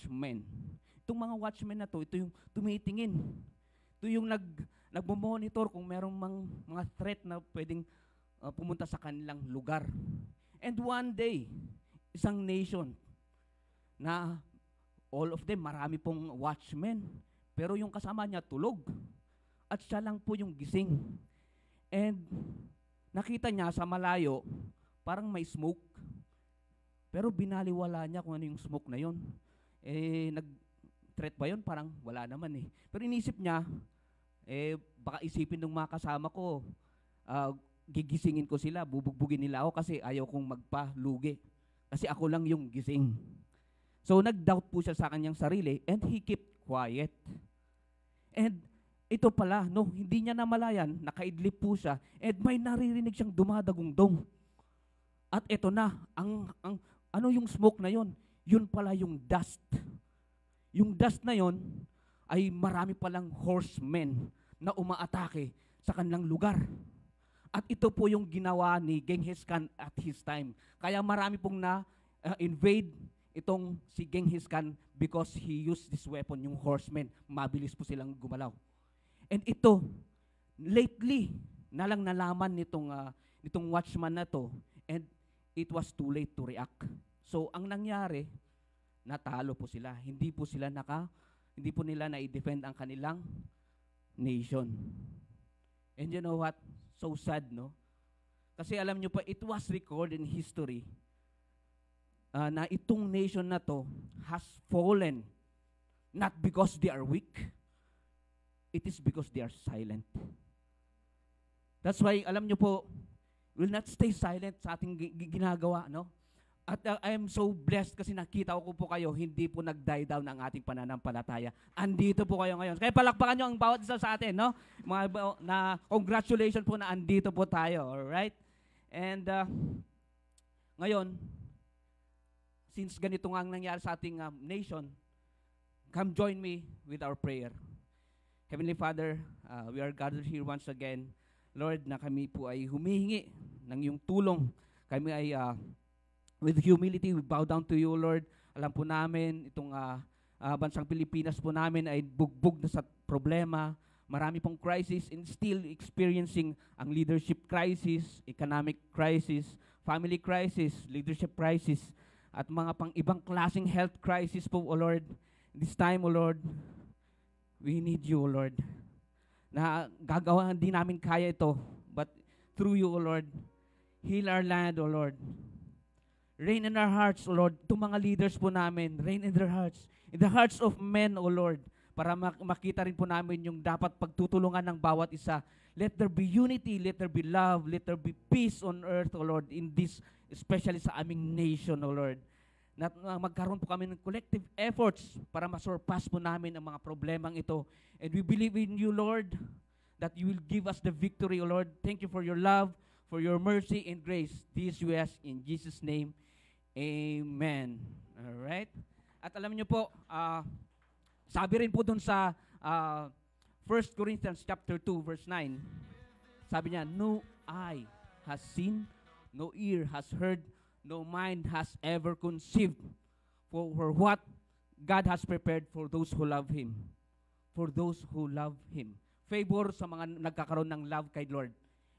watchmen. Itong mga watchmen na to, ito yung tumitingin. Ito yung nagmo-monitor kung merong mga threat na pwedeng pumunta sa kanilang lugar. And one day, isang nation na all of them, marami pong watchmen, pero yung kasama niya tulog. At siya lang po yung gising. And nakita niya sa malayo, parang may smoke. Pero binaliwala niya kung ano yung smoke na yun. Nag-threat ba yun? Parang wala naman eh. Pero inisip niya, baka isipin ng mga kasama ko, gigisingin ko sila, bubugbugin nila ako kasi ayaw kong magpalugi. Kasi ako lang yung gising. So nag-doubt po siya sa kanyang sarili and he kept quiet. And ito pala, no, hindi niya namalayan, nakaidlip po siya and may naririnig siyang dumadagungdong. At ito na, ano yung smoke na yon? Yun pala yung dust. Yung dust na yon ay marami palang horsemen na umaatake sa kanilang lugar. At ito po yung ginawa ni Genghis Khan at his time. Kaya marami pong na-invade itong si Genghis Khan because he used this weapon, yung horsemen. Mabilis po silang gumalaw. And ito, lately, nalang nalaman nitong watchman na to, and it was too late to react. So, ang nangyari, natalo po sila. Hindi po nila na-defend ang kanilang nation. And you know what? So sad, no? Kasi alam nyo pa, it was recorded in history na itong nation na to has fallen not because they are weak, it is because they are silent. That's why, alam nyo po, will not stay silent sa ating ginagawa, no? At I am so blessed kasi nakita ko po kayo, hindi po nag-die down ang ating pananampalataya. Andito po kayo ngayon. Kaya palakpakan nyo ang bawat isa sa atin, no? Congratulations po na andito po tayo, alright? And ngayon, since ganito nga ang nangyari sa ating nation, come join me with our prayer. Heavenly Father, we are gathered here once again. Lord, na kami po ay humihingi ng iyong tulong. Kami ay with humility, we bow down to you, Lord. Alam po namin, itong bansang Pilipinas po namin ay bugbog na sa problema. Marami pong crisis and still experiencing ang leadership crisis, economic crisis, family crisis, leadership crisis, at mga pang ibang klaseng health crisis po, O Lord. This time, O Lord, we need you, O Lord. Na gagawa din namin kaya ito, but through you, O Lord, heal our land, O Lord. Reign in our hearts, O Lord. Itong mga leaders po namin, reign in their hearts. In the hearts of men, O Lord. Para makita rin po namin yung dapat pagtutulungan ng bawat isa. Let there be unity, let there be love, let there be peace on earth, O Lord, in this, especially sa aming nation, O Lord. Na magkaroon po kami ng collective efforts para masurpass po namin ang mga problemang ito. And we believe in you, Lord, that you will give us the victory, O Lord. Thank you for your love, for your mercy and grace. This we ask in Jesus' name. Amen. Alright? At alam niyo po, sabi rin po dun sa 1 Corinthians chapter 2, verse 9, sabi niya, no eye has seen, no ear has heard, no mind has ever conceived for what God has prepared for those who love Him. For those who love Him. Favor sa mga nagkakaroon ng love kay Lord.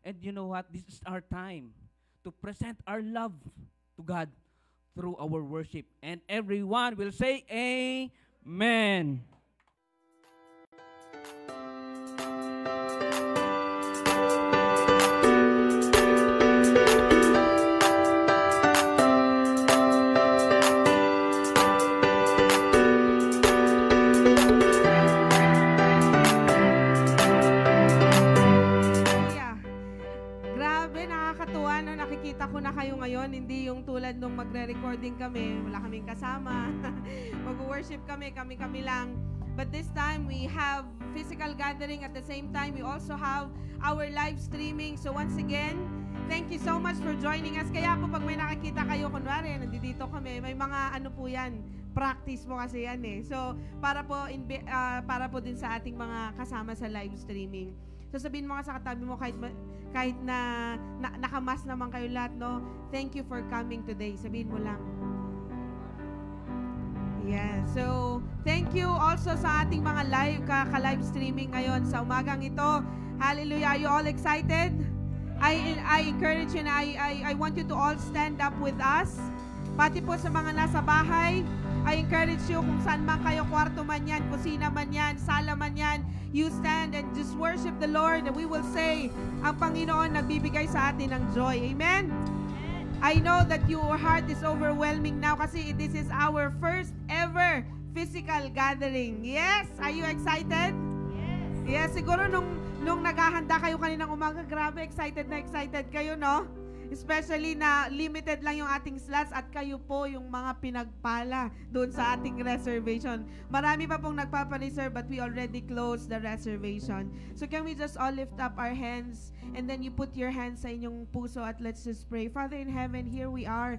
And you know what? This is our time to present our love to God through our worship. And everyone will say, Amen. Nung magre-recording kami, wala kaming kasama. Mag-worship kami lang. But this time, we have physical gathering. At the same time, we also have our live streaming. So once again, thank you so much for joining us. Kaya po, pag may nakakita kayo, kunwari, nandito kami, may mga ano po yan, practice mo kasi yan eh. So, para po din sa ating mga kasama sa live streaming. So sabihin mo nga sa katabi mo, kahit na nakamas naman kayo lahat, no? Thank you for coming today. Sabihin mo lang. Yeah, so thank you also sa ating mga ka-live streaming ngayon sa umagang ito. Hallelujah. Are you all excited? I encourage you na I want you to all stand up with us. Pati po sa mga nasa bahay, I encourage you kung saan man kayo, kwarto man yan, kusina man yan, sala man yan, you stand and just worship the Lord and we will say, ang Panginoon nagbibigay sa atin ng joy. Amen? I know that your heart is overwhelming now kasi this is our first ever physical gathering. Yes? Are you excited? Yes. Yes, siguro nung naghahanda kayo kaninang umaga, grabe, excited kayo, no? Especially na limited lang yung ating slots at kayo po yung mga pinagpala doon sa ating reservation. Marami pa pong nagpapa-reserve but we already closed the reservation. So can we just all lift up our hands and then you put your hands sa inyong puso at let's just pray. Father in heaven, here we are.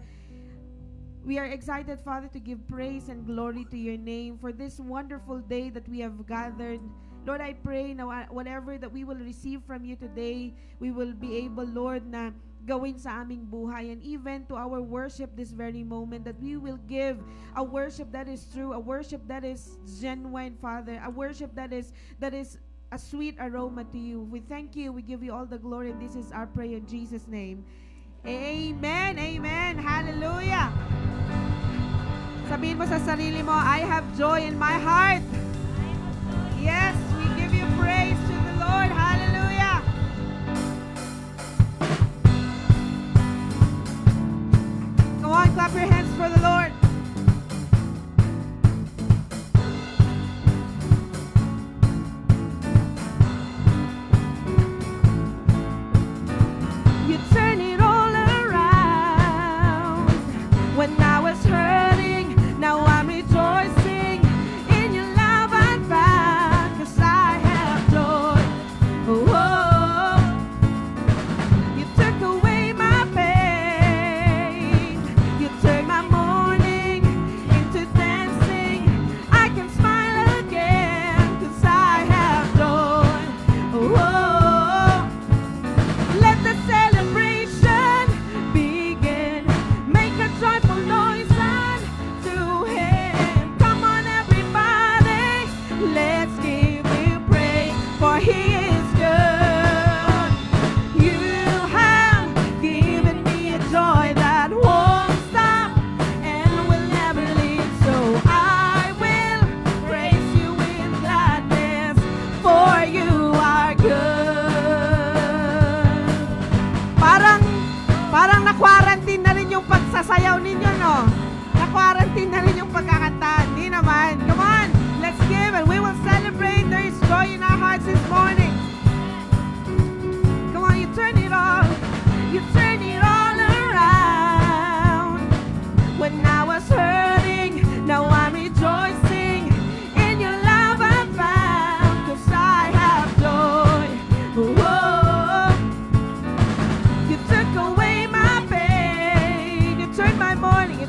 We are excited, Father, to give praise and glory to your name for this wonderful day that we have gathered. Lord, I pray now whatever that we will receive from you today, we will be able, Lord, na gawin sa aming buhay and even to our worship this very moment that we will give a worship that is true, a worship that is genuine, Father, a worship that is a sweet aroma to you. We thank you, we give you all the glory, and this is our prayer in Jesus' name. Amen, amen, hallelujah. Sabihin mo sa sarili mo, I have joy in my heart. Yes, we give you praise to the Lord. Hallelujah. Go on, clap your hands for the Lord. You turn it all around. When I was hurting, now I'm rejoicing. In your love I'm found, 'cause I have joy. Oh, you took away my pain. You turned my mourning into dancing. I can smile again, 'cause I have joy. Oh, let the celebration begin. Make a joyful noise unto Him. Come on, everybody, let's give Him praise, for He is good. You have given me a joy that won't stop and will never leave. So I will praise you with gladness, for you are good. Parang na-quarantine na rin yung pagsasayaw ninyo, no? Na-quarantine na rin yung pagkakanta. Hindi naman. Come on, let's give and we will celebrate. There is joy in our hearts this morning. Come on, you turn it all around. When I was hurting, now I'm rejoicing. In your love I'm found, 'cause I have joy. Oh, you took away my pain. You turned my mourning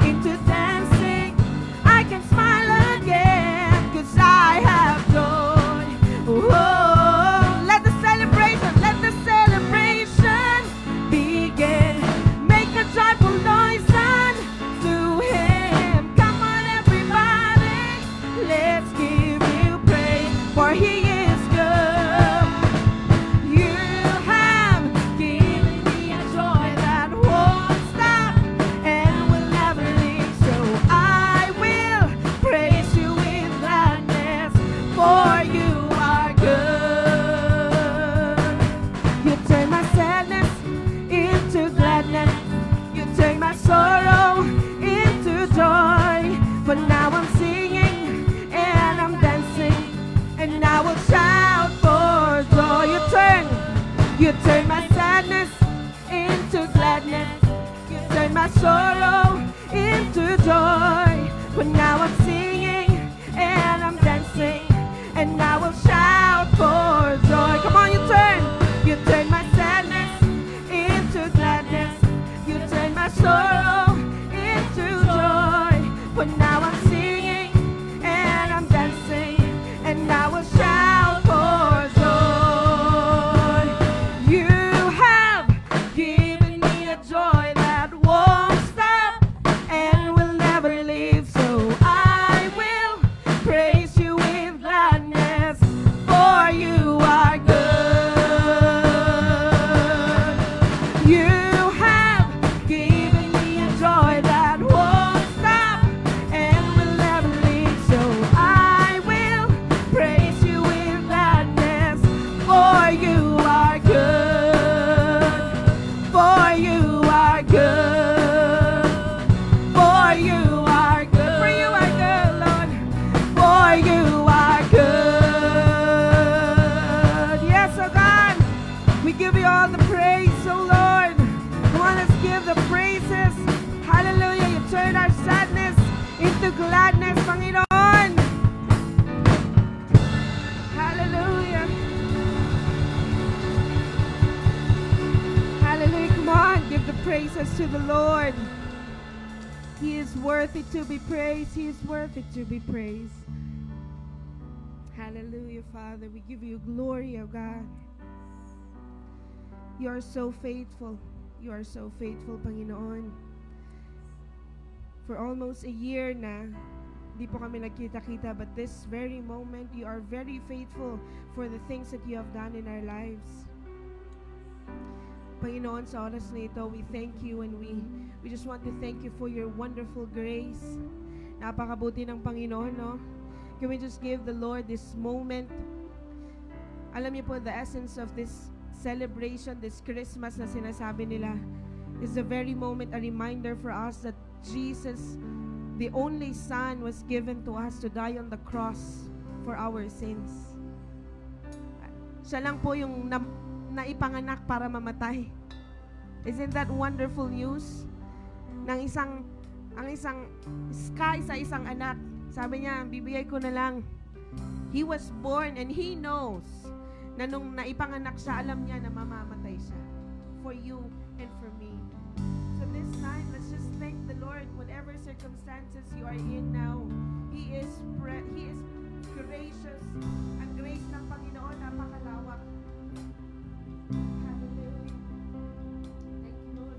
into dancing. I can smile again, 'cause I have joy. Oh, let the celebration begin. Make a joyful noise unto Him. Come on, everybody, let's give you praise, for He is good. You have given me a joy that won't stop and will never leave. So I will praise you with gladness, for you are good. You turn my sadness into gladness. You turn my sorrow into joy. But now I'm singing and I'm dancing, and I will shout for joy. You turn my sadness into gladness. You turn my sorrow into joy. But now I'm singing and I'm dancing, and I will shout for joy. Come on, you turn my sadness into gladness. You turn my sorrow into joy. But now I'm singing and I'm dancing, and I will shout for joy. You have given me a joy that won't stop and will never to the Lord. He is worthy to be praised. He is worthy to be praised. Hallelujah, Father. We give you glory, O God. You are so faithful. You are so faithful, Panginoon. For almost a year na, di po kami nagkita-kita, but this very moment, you are very faithful for the things that you have done in our lives. Panginoon, sa oras na ito, we thank you and we just want to thank you for your wonderful grace. Napakabuti ng Panginoon, no? Can we just give the Lord this moment? Alam niyo po, the essence of this celebration, this Christmas na sinasabi nila, is the very moment, a reminder for us that Jesus, the only Son, was given to us to die on the cross for our sins. Siya lang po yung naipanganak para mamatay. Isn't that wonderful news? Ang isang sky sa isang anak. Sabi niya, bibigay ko na lang. He was born and he knows na nung naipanganak siya, alam niya na mamamatay siya. For you and for me. So this time, let's just thank the Lord, whatever circumstances you are in now. He is gracious. Ang grace ng Panginoon, napakalawak. Hallelujah. Thank you, Lord.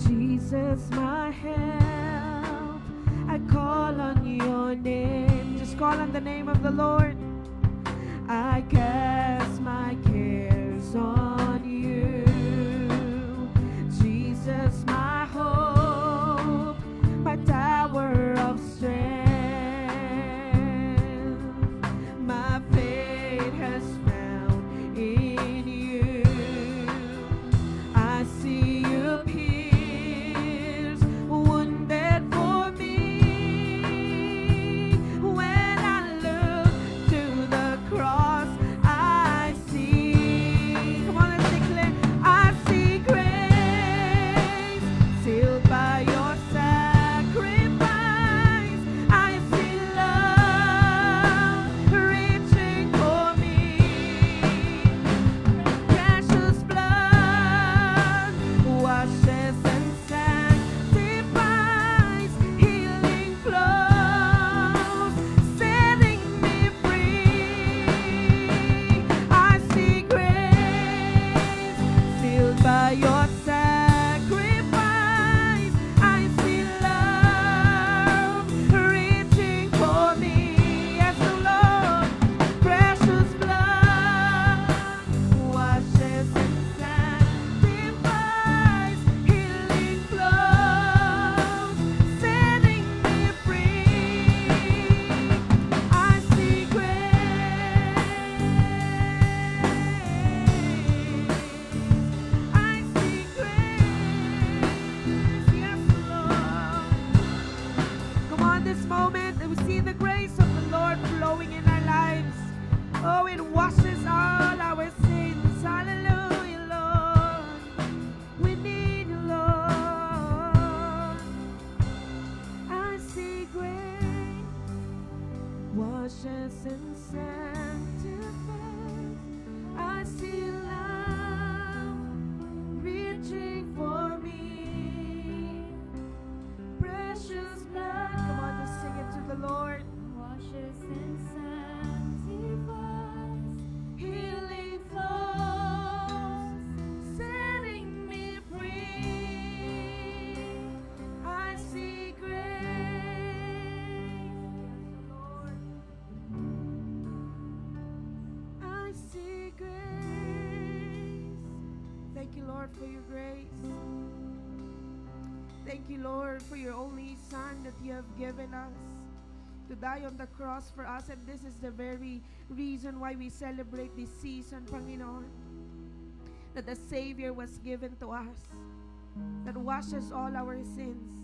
Jesus, my help, I call on your name. Just call on the name of the Lord. I cast my cares on you. Jesus, my hope, my tower of strength. My faith has found in you. I see you pierced, wounded for me. When I look to the cross, I see. Come on, let's declare. I see grace washes and sanctifies. I see love reaching for me. Precious blood. Come on, just sing it to the Lord. Washes and sanctifies. Healing flows, setting me free. I see grace, Lord. I see grace. Thank you, Lord, for your grace. Thank you, Lord, for your only Son that you have given us to die on the cross for us. And this is the very reason why we celebrate this season, Panginoon, that the Savior was given to us, that washes all our sins.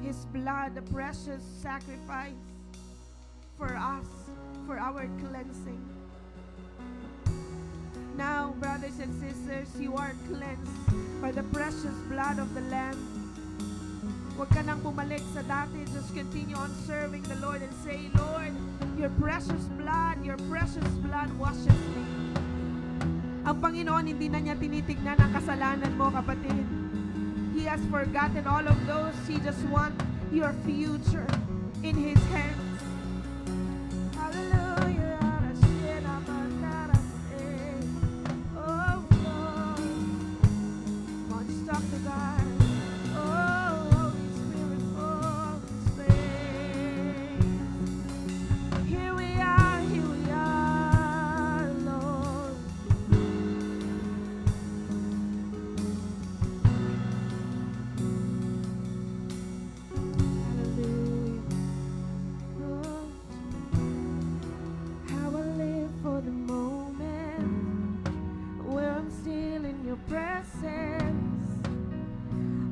His blood, the precious sacrifice for us, for our cleansing. Now, brothers and sisters, you are cleansed by the precious blood of the Lamb. Huwag ka nang bumalik sa dati. Just continue on serving the Lord and say, Lord, your precious blood washes me. Ang Panginoon, hindi na niya tinitignan ang kasalanan mo, kapatid. He has forgotten all of those. He just wants your future in His hands. Hallelujah. Oh, Lord. Come on, just talk to God.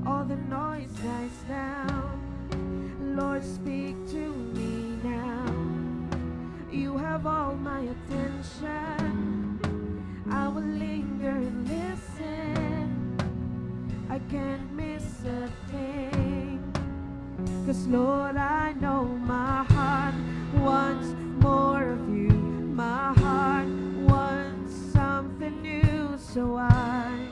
All the noise dies down. Lord, speak to me now. You have all my attention. I will linger and listen. I can't miss a thing. 'Cause Lord, I know my heart wants more of you. My heart wants something new, so I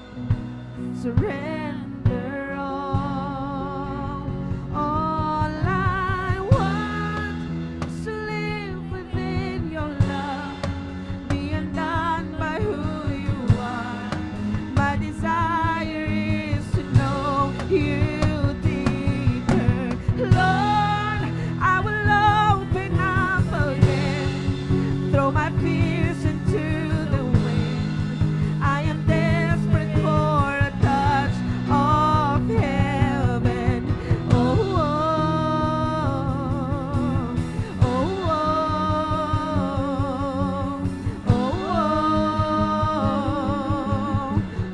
surrender all. All I want is to live within your love, be undone by who you are. My desire is to know you deeper. Lord, I will open up again, throw my fears into the wind. I am desperate for a touch of heaven. Oh, oh, oh, oh,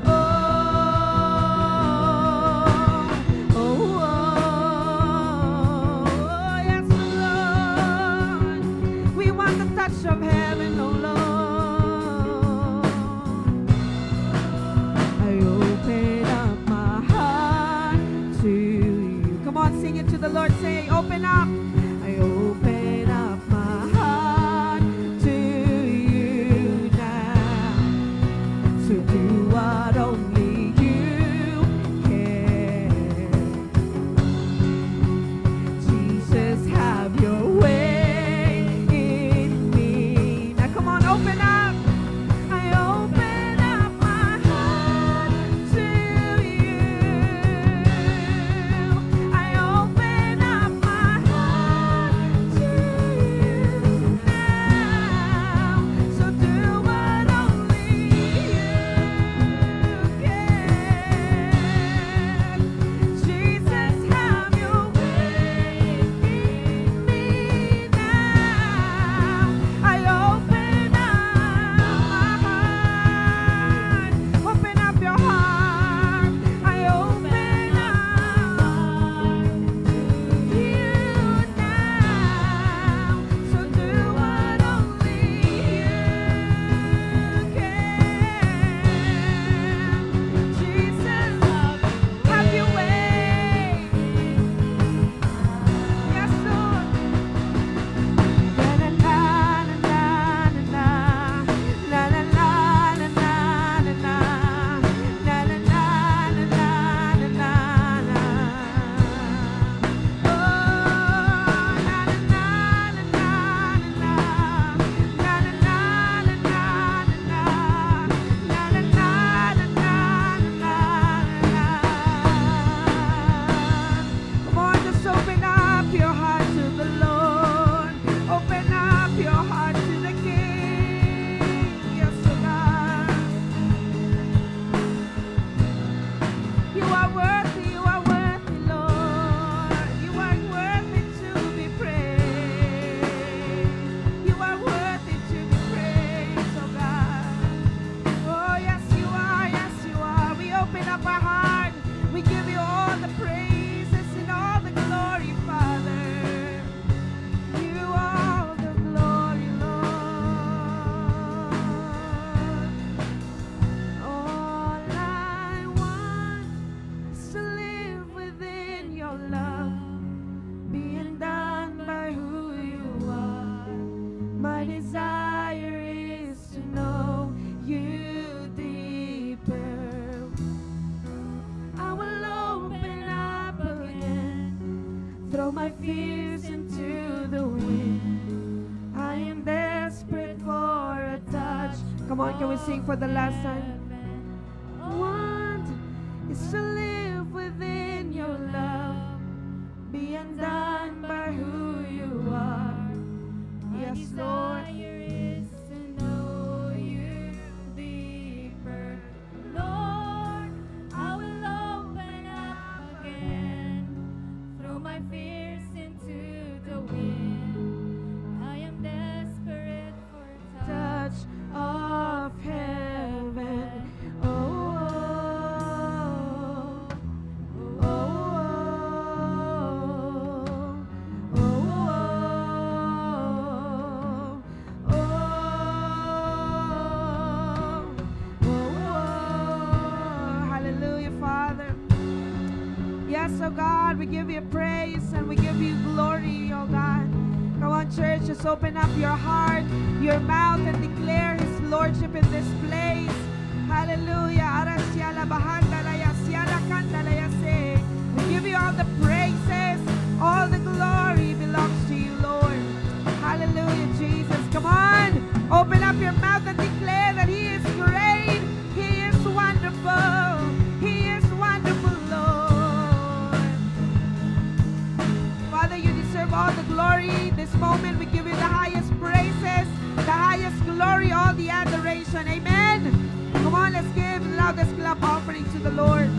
oh, oh, oh, yes, Lord. We want the touch of heaven, oh Lord. I open up my heart to you. Come on, sing it to the Lord. Say, open up. I open up my heart to you now. So do what only you can. Jesus, have your way in me. Now come on, open up. I open up my heart to you. I open up my heart your love being done by who you are. My desire is to know you deeper. I will open up again, throw my fears into the wind. I am desperate for a touch. Come on, can we sing for the last time? Want is to live within your love, being done by who you are. Yes, Lord. Is to know you deeper. Lord, I will open up again, throw my fears into the wind. I am desperate for a Touch of heaven. Oh, oh, oh, oh, oh. Hallelujah, Father. Yes, oh God, we give you praise and we give you glory, oh God. Come on, church, just open up your heart, your mouth, and declare His Lordship in this place. Hallelujah. We give you all the praises, all the glory belongs to you, Lord. Hallelujah, Jesus. Come on, open up your mouth and declare that He is great, He is wonderful, He is wonderful, Lord. Father, you deserve all the glory. This moment we give you the highest praises, the highest glory, all the adoration. Amen. Come on, let's give the loudest clap offering to the Lord.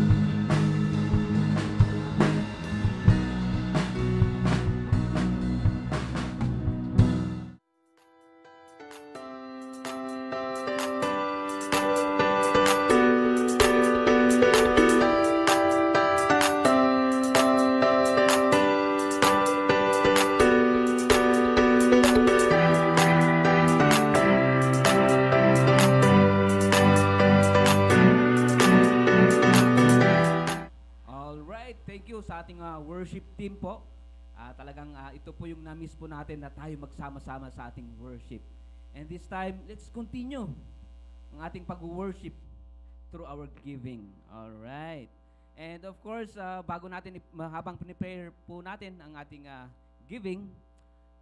Sa ating worship team po. Talagang ito po yung na-miss po natin na tayo magsama-sama sa ating worship. And this time, let's continue ang ating pag-worship through our giving. Alright. And of course, bago natin, habang prepare po natin ang ating giving,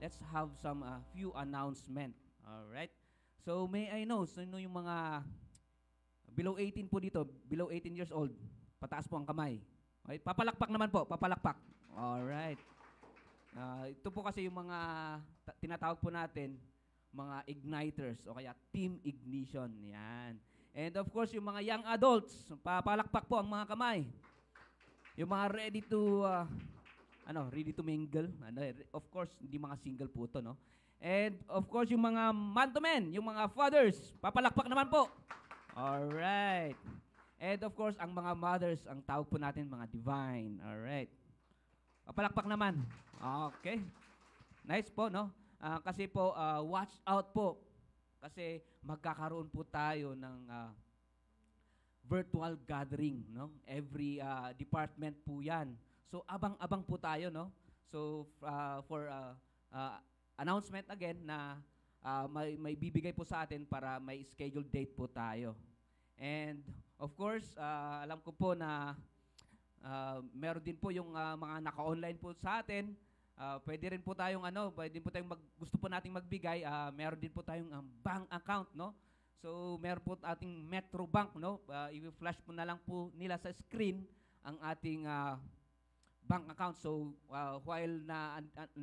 let's have some few announcement. Alright. So, may I know, sino yung mga below 18 po dito, below 18 years old? Pataas po ang kamay. Okay, papalakpak naman po, papalakpak. Alright. Ito po kasi yung mga tinatawag po natin, mga igniters o kaya team ignition. Yan. And of course, yung mga young adults, papalakpak po ang mga kamay. Yung mga ready to, ready to mingle. Of course, hindi mga single po ito, no? And of course, yung mga man-to-men, yung mga fathers, papalakpak naman po. Alright. And of course, ang mga mothers, ang tawag po natin mga divine. Alright. Papalakpak naman. Okay. Nice po, no? Kasi po, watch out po. Kasi magkakaroon po tayo ng virtual gathering, no? Every department po yan. So, abang-abang po tayo, no? So, for announcement again na may bibigay po sa atin para may scheduled date po tayo. And of course, alam ko po na meron din po yung mga naka-online po sa atin. Pwede rin po tayong pwede po tayong gusto po nating magbigay. Meron din po tayong bank account, no? So, meron po ating Metro Bank, no? I-flash po na lang po nila sa screen ang ating bank account. So, while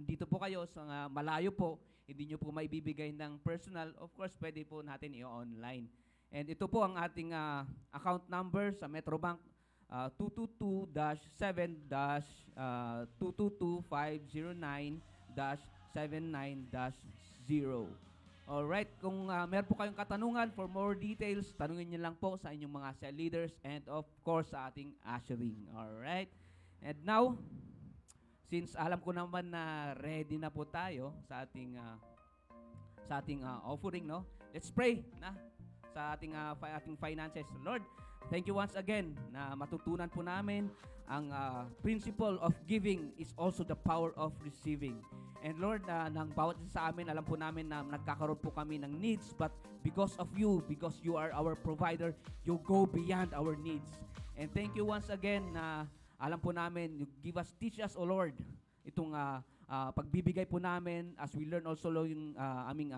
dito po kayo sa malayo po, hindi nyo po maibibigay ng personal, of course, pwede po natin i-online. And ito po ang ating account number sa Metrobank, 222-7-222-509-79-0. Alright, kung meron po kayong katanungan, for more details, tanungin niyo lang po sa inyong mga cell leaders and of course sa ating ushering. Alright, and now, since alam ko naman na ready na po tayo sa ating offering, no? Let's pray na sa ating finances. Lord, Thank you once again na matutunan po namin ang principle of giving is also the power of receiving. And Lord, ng bawat isa sa amin, alam po namin na nagkakaroon po kami ng needs, but because of you, because you are our provider, you go beyond our needs. And thank you once again na alam po namin, you give us, teach us, O Lord, itong pagbibigay po namin as we learn also yung aming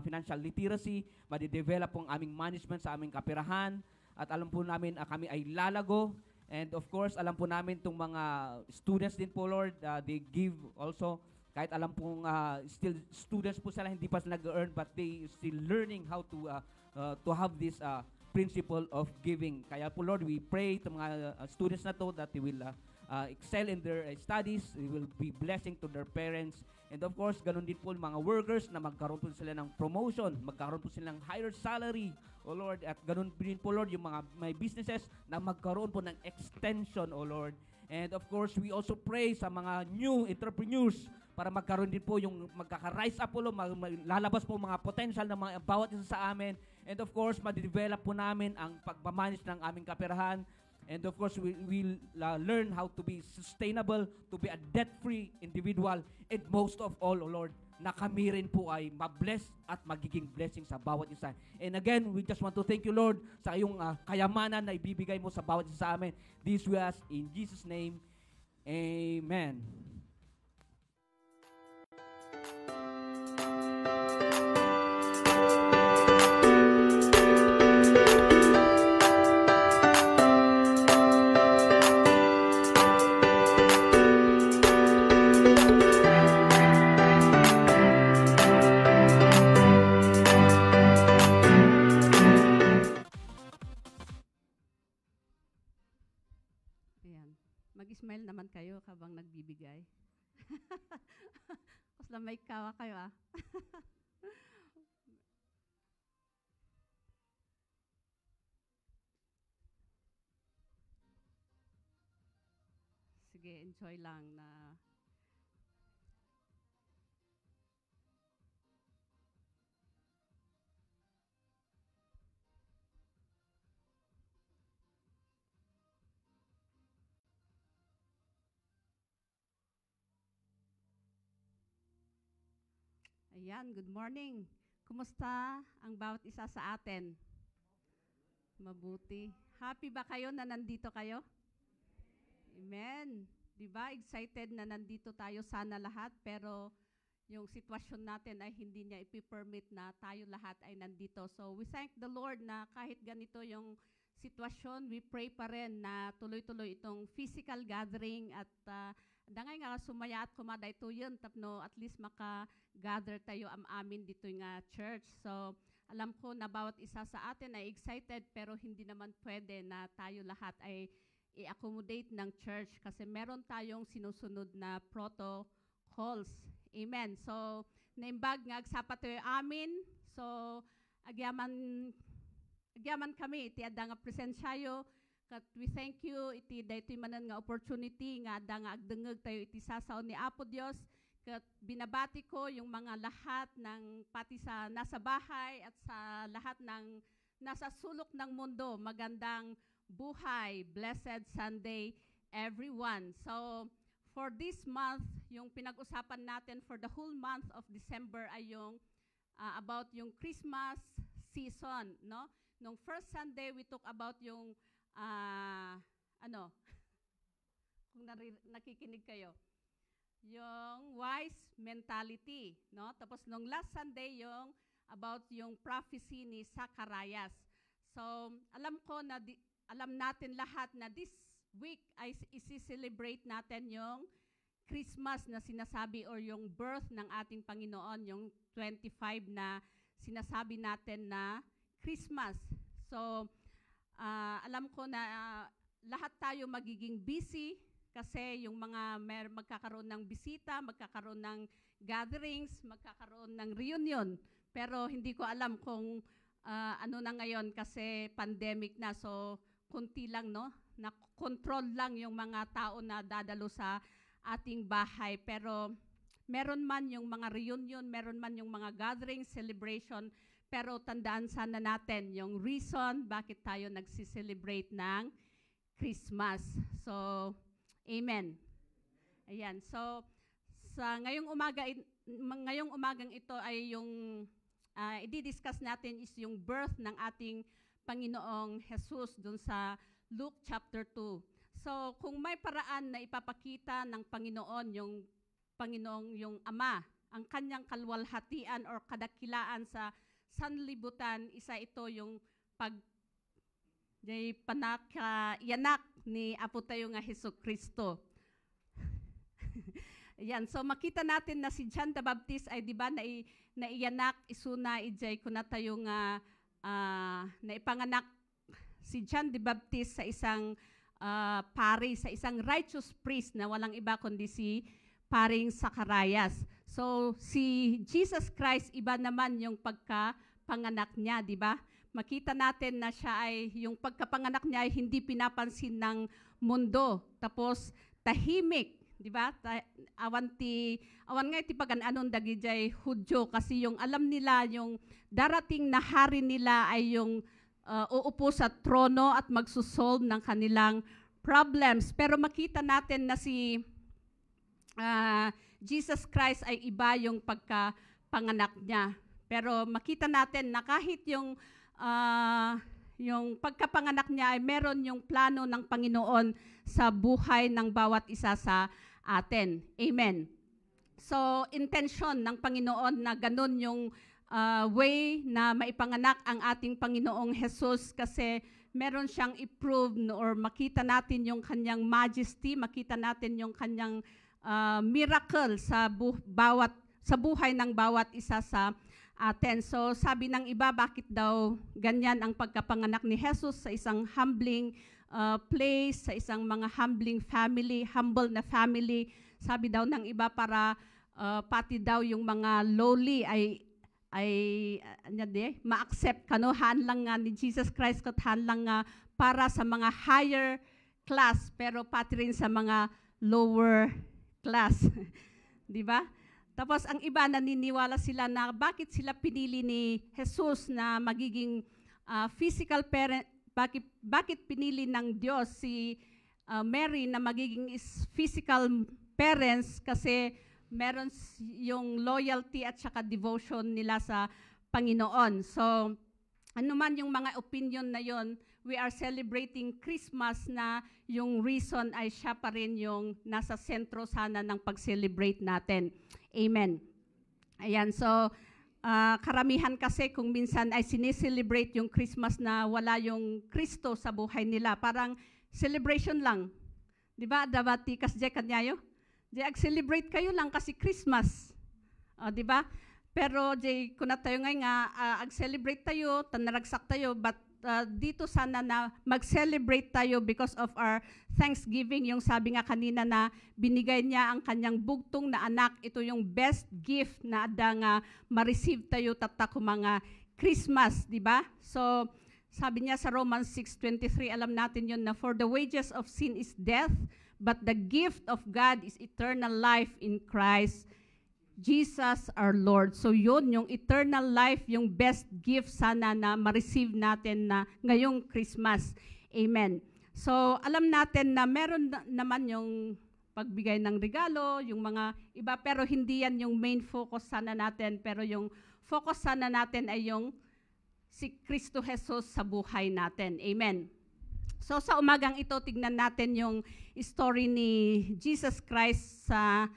financial literacy, madi-develop po ang aming management sa aming kapirahan, at alam po namin kami ay lalago. And of course, alam po namin itong mga students din po, Lord, they give also, kahit alam pong still students po sila, hindi pa sila nag-earn, but they still learning how to have this principle of giving. Kaya po, Lord, we pray to mga students na to that they will excel in their studies, they will be blessing to their parents. And of course, ganun din po mga workers na magkaroon po sila ng promotion, magkaroon po sila ng higher salary, O Lord. At ganun din po, Lord, yung mga may businesses na magkaroon po ng extension, O Lord. And of course, we also pray sa mga new entrepreneurs para magkaroon din po yung magkaka-rise up po, lalabas po mga potential ng mga bawat isa sa amin. And of course, ma-develop po namin ang pagmamanage ng aming kaperahan. And of course, we will learn how to be sustainable, to be a debt-free individual, and most of all, O Lord, na kami rin po ay mabless at magiging blessing sa bawat isa. And again, we just want to thank you, Lord, sa iyong kayamanan na ibibigay mo sa bawat isa sa amin. This we ask in Jesus' name. Amen. Mag-smile naman kayo habang nagbibigay. Kusla may kawa kayo Sige, enjoy lang na Ayan, good morning. Kumusta ang bawat isa sa atin? Mabuti. Happy ba kayo na nandito kayo? Amen. Diba? Excited na nandito tayo sana lahat, pero yung sitwasyon natin ay hindi niya ipipermit na tayo lahat ay nandito. So we thank the Lord na kahit ganito yung sitwasyon, we pray pa rin na tuloy-tuloy itong physical gathering at dangay nga sumaya at kumaday to yun, tapno at least maka-gather tayo amin dito nga church. So, alam ko na bawat isa sa atin ay excited, pero hindi naman pwede na tayo lahat ay i-accommodate ng church kasi meron tayong sinusunod na protocols. Amen. So, naimbag nga agsapat tayo amin. So, agyaman kami, iti adda nga presensyayo. Kat we thank you, iti daytoy manan nga opportunity nga adda nga agdengeg tayo iti sasaw ni Apo Dios. Kat binabati ko yung mga lahat ng pati sa nasa bahay at sa lahat ng nasa sulok ng mundo. Magandang buhay, blessed Sunday everyone. So for this month, yung pinag-usapan natin for the whole month of December ay yung about yung Christmas season, no? Nung first Sunday we talk about yung kung nakikinig kayo, yung wise mentality, no? Tapos nung last Sunday yung about yung prophecy ni Zacharias. So, alam natin lahat na this week ay isi-celebrate natin yung Christmas na sinasabi or yung birth ng ating Panginoon, yung 25 na sinasabi natin na Christmas. So, alam ko na lahat tayo magiging busy kasi yung mga magkakaroon ng bisita, magkakaroon ng gatherings, magkakaroon ng reunion. Pero hindi ko alam kung ano na ngayon kasi pandemic na. So, kunti lang, no? Na-control lang yung mga tao na dadalo sa ating bahay. Pero meron man yung mga reunion, meron man yung mga gatherings, celebration. pero tandaan sana natin yung reason bakit tayo nagsiselebrate ng Christmas. So, amen. Ayan. So, sa ngayong umagang ito ay yung i-discuss natin is yung birth ng ating Panginoong Jesus dun sa Luke chapter 2. So, kung may paraan na ipapakita ng Panginoon yung Ama, ang kanyang kalwalhatian or kadakilaan sa sanlibutan, isa ito yung panakayanak ni Apo tayo nga Hesukristo. Yan, so makita natin na si John the Baptist ay di ba naiyanak isuna ijay kuna tayo nga naipanganak si John the Baptist sa isang pari, sa isang righteous priest na walang iba kundi si paring Zacarias. So si Jesus Christ iba naman yung pagkapanganak niya, di ba? Makita natin na siya ay yung pagkapanganak niya ay hindi pinapansin ng mundo. Tapos tahimik, di ba? Awan nga iti pagananon dagijay Hudyo kasi yung alam nila yung darating na hari nila ay yung uupo sa trono at magsusolve ng kanilang problems. Pero makita natin na si Jesus Christ ay iba yung pagkapanganak niya. Pero makita natin na kahit yung pagkapanganak niya ay meron yung plano ng Panginoon sa buhay ng bawat isa sa atin. Amen. So, intention ng Panginoon na ganun yung way na maipanganak ang ating Panginoong Jesus kasi meron siyang i-prove or makita natin yung kanyang majesty, makita natin yung kanyang miracle sa buhay ng bawat isa sa atin. So sabi ng iba, bakit daw ganyan ang pagkapanganak ni Jesus sa isang humbling place, sa isang mga humble na family. Sabi daw ng iba para pati daw yung mga lowly ay ma-accept kano haan lang nga ni Jesus Christ kat haan lang nga para sa mga higher class pero pati rin sa mga lower class. Di ba? Tapos ang iba naniniwala sila na bakit sila pinili ni Jesus na magiging physical parent, bakit pinili ng Diyos si Mary na magiging physical parents kasi meron yung loyalty at saka devotion nila sa Panginoon. So, ano man yung mga opinion na yon, we are celebrating Christmas na yung reason ay siya pa rin yung nasa sentro sana ng pag-celebrate natin. Amen. Ayan, so karamihan kasi kung minsan ay sineselebrate yung Christmas na wala yung Kristo sa buhay nila. Parang celebration lang. Di ba? Dabati kasje kanyayo? Di ag-celebrate kayo lang kasi Christmas. Di ba? Pero di kuna tayo nga ag-celebrate tayo, tanaragsak tayo, but dito sana na mag-celebrate tayo because of our Thanksgiving. Yung sabi nga kanina na binigay niya ang kanyang bugtong na anak. Ito yung best gift na ada nga ma-receive tayo tatako mga Christmas, di ba? So, sabi niya sa Romans 6:23, alam natin yun na for the wages of sin is death, but the gift of God is eternal life in Christ Jesus our Lord. So yun, yung eternal life, yung best gift sana na ma-receive natin na ngayong Christmas. Amen. So alam natin na meron naman yung pagbigay ng regalo, yung mga iba, pero hindi yan yung main focus sana natin. Pero yung focus sana natin ay yung si Kristo Jesus sa buhay natin. Amen. So sa umagang ito, tignan natin yung story ni Jesus Christ sa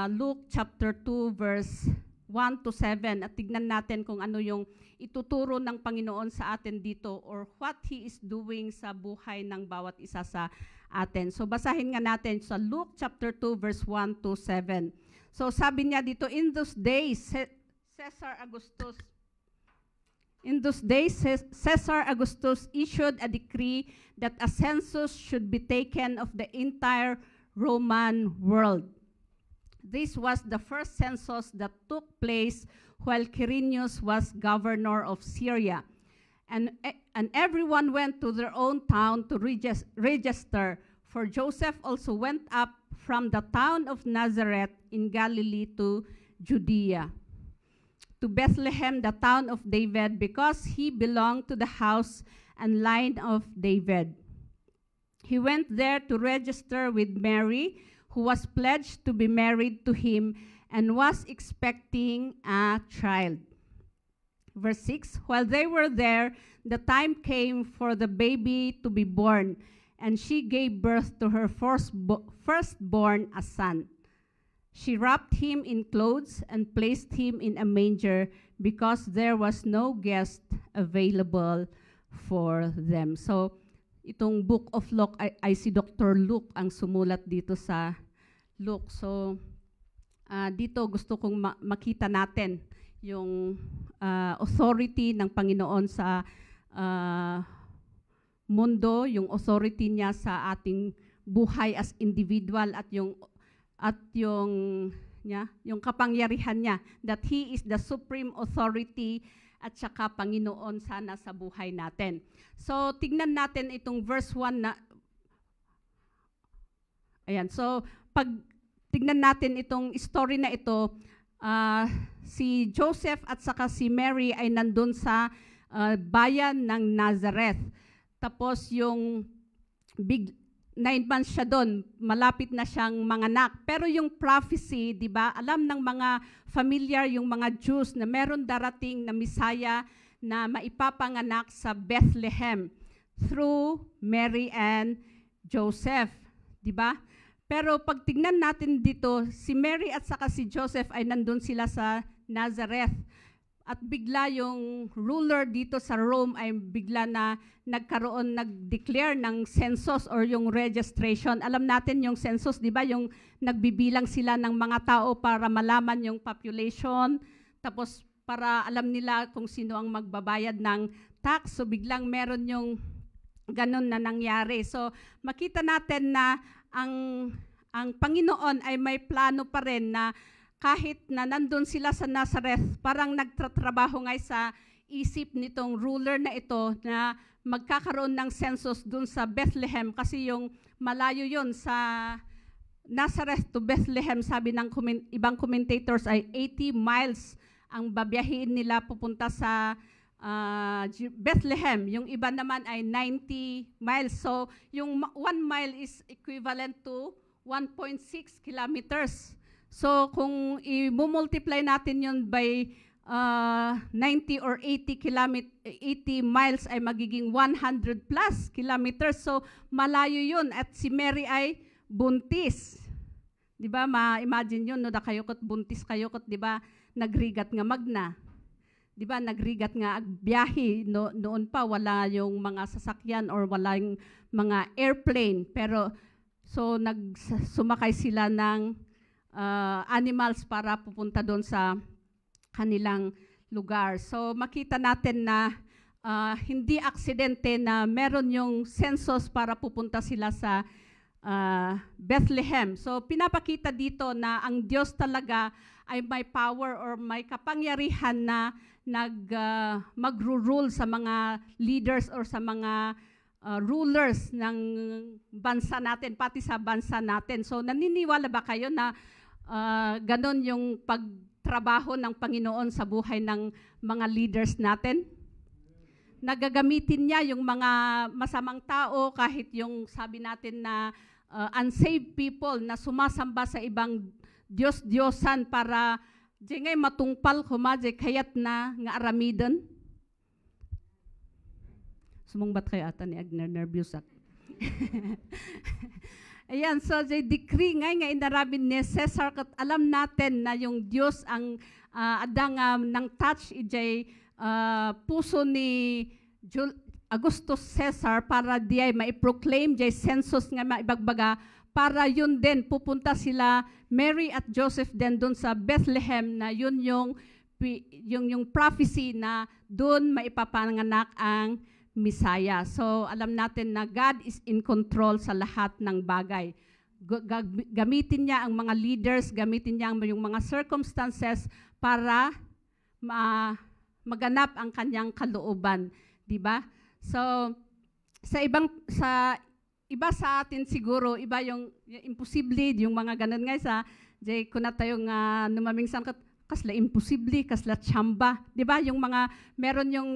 Luke chapter 2 verse 1 to 7 at tignan natin kung ano yung ituturo ng Panginoon sa atin dito or what He is doing sa buhay ng bawat isa sa atin. So basahin nga natin sa Luke chapter 2 verse 1 to 7. So sabi niya dito, In those days, Caesar Augustus issued a decree that a census should be taken of the entire Roman world. This was the first census that took place while Quirinius was governor of Syria. And everyone went to their own town to register, for Joseph also went up from the town of Nazareth in Galilee to Judea, to to Bethlehem, the town of David, because he belonged to the house and line of David. He went there to register with Mary, who was pledged to be married to him and was expecting a child. Verse 6, while they were there, the time came for the baby to be born, and she gave birth to her firstborn, a son. She wrapped him in clothes and placed him in a manger because there was no guest available for them. So, itong Book of Luke ay si Dr. Luke ang sumulat dito sa Luke. So, dito gusto kong makita natin yung authority ng Panginoon sa mundo, yung authority niya sa ating buhay as individual at yung kapangyarihan niya, that He is the supreme authority at saka Panginoon sana sa buhay natin. So, tignan natin itong verse 1 na, ayan, so, pag tignan natin itong story na ito, si Joseph at saka si Mary ay nandun sa bayan ng Nazareth. Tapos yung 9 months siya doon, malapit na siyang manganak. Pero yung prophecy, di ba, alam ng mga familiar, yung mga Jews na meron darating na Messiah na maipapanganak sa Bethlehem through Mary and Joseph, di ba? Pero pag tignan natin dito, si Mary at saka si Joseph ay nandun sila sa Nazareth. At bigla yung ruler dito sa Rome ay bigla na nag-declare ng census or yung registration. Alam natin yung census, di ba? Yung nagbibilang sila ng mga tao para malaman yung population. Tapos para alam nila kung sino ang magbabayad ng tax. So biglang meron yung ganun na nangyari. So makita natin na ang Panginoon ay may plano pa rin na kahit na nandun sila sa Nazareth, parang nagtatrabaho ngay sa isip nitong ruler na ito na magkakaroon ng census dun sa Bethlehem kasi yung malayo yun sa Nazareth to Bethlehem, sabi ng ibang commentators ay 80 miles ang babiyahin nila pupunta sa Bethlehem. Yung iba naman ay 90 miles. So yung 1 mile is equivalent to 1.6 kilometers. So, kung i-multiply natin yun by 90 or 80 miles ay magiging 100 plus kilometers. So, malayo yun. At si Mary ay buntis. Di ba? Ma-imagine yun, no? Da kayokot, buntis kayokot, di ba? Nagrigat nga magna. Di ba? Nagrigat nga agbiyahe. Noon pa, wala yung mga sasakyan or wala yung mga airplane. Pero, so, sumakay sila ng animals para pupunta doon sa kanilang lugar. So makita natin na hindi aksidente na meron yung census para pupunta sila sa Bethlehem. So pinapakita dito na ang Diyos talaga ay may power or may kapangyarihan na magro-rule sa mga leaders or sa mga rulers ng bansa natin, pati sa bansa natin. So naniniwala ba kayo na ganon yung pagtrabaho ng Panginoon sa buhay ng mga leaders natin? Nagagamitin niya yung mga masamang tao, kahit yung sabi natin na unsaved people na sumasamba sa ibang Diyos-Diyosan para di ngay matungpal kumadya kayat na nga aramidon. Sumungbat kayo ata ni Agner, nervous ak. Ayan, so the decree nga inarabin ni Caesar, kat alam natin na yung Diyos ang adang ng touch ijay puso ni Augustus Caesar para di ay maiproclaim jay census nga maibagbaga para yun din pupunta sila Mary at Joseph din dun sa Bethlehem na yun yung prophecy na dun maipapanganak ang Messiah. So, alam natin na God is in control sa lahat ng bagay. Gamitin niya ang mga leaders, gamitin niya yung mga circumstances para maganap ang kanyang kalooban. Diba? So, sa iba sa atin siguro, iba yung imposible, yung mga ganun nga sa, jay kuna tayong numaming sangkat, kasla imposible, kasla tsamba. Di ba? Yung mga, meron yung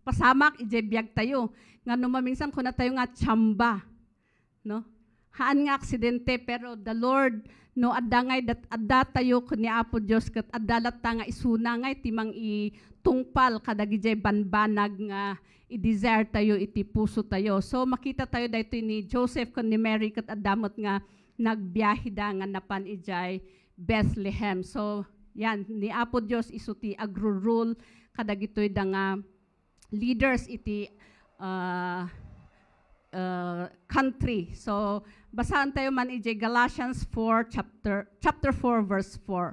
pasamak, ije biyag tayo. Nga numaminsan ko na tayo nga tsamba. No? Haan nga aksidente, pero the Lord, no, adangay, adda tayo ni Apo Diyos, kat adalat ta nga isuna ngay, timang itungpal, kadag ije banbanag nga, i-desire tayo, iti puso tayo. So makita tayo dito ni Joseph kon ni Mary, kat adamot nga, nagbiyahida nga napan ijay Bethlehem. So, yan, ni Apo Diyos isuti agro-rule, kadag ito'y da nga leaders iti country. So, basahan tayo man ijay Galatians 4, chapter 4, verse 4.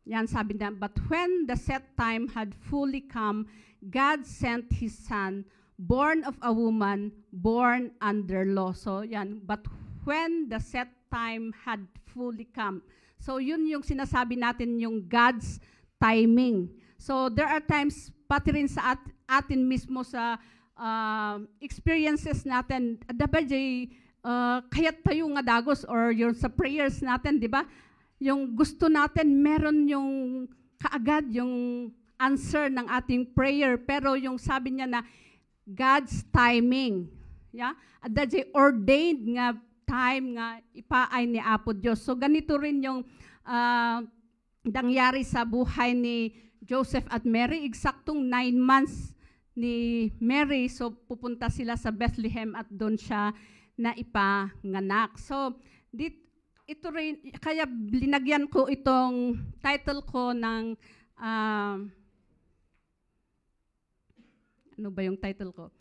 Yan, sabi na, but when the set time had fully come, God sent His Son, born of a woman, born under law. So, yan, but when the set time had fully come. So, yun yung sinasabi natin, yung God's timing. So, there are times, pati rin sa atin mismo sa experiences natin, dapat kayat tayo nga dagos, or yung sa prayers natin, di ba? Yung gusto natin, meron yung kaagad, yung answer ng ating prayer, pero yung sabi niya na, God's timing. Yeah? Dapat ordained nga time nga ipaay ni Apo Diyos. So ganito rin yung nangyari sa buhay ni Joseph at Mary. Eksaktong 9 months ni Mary. So pupunta sila sa Bethlehem at doon siya na ipanganak. So ito rin, kaya linagyan ko itong title ko ng ano ba yung title ko?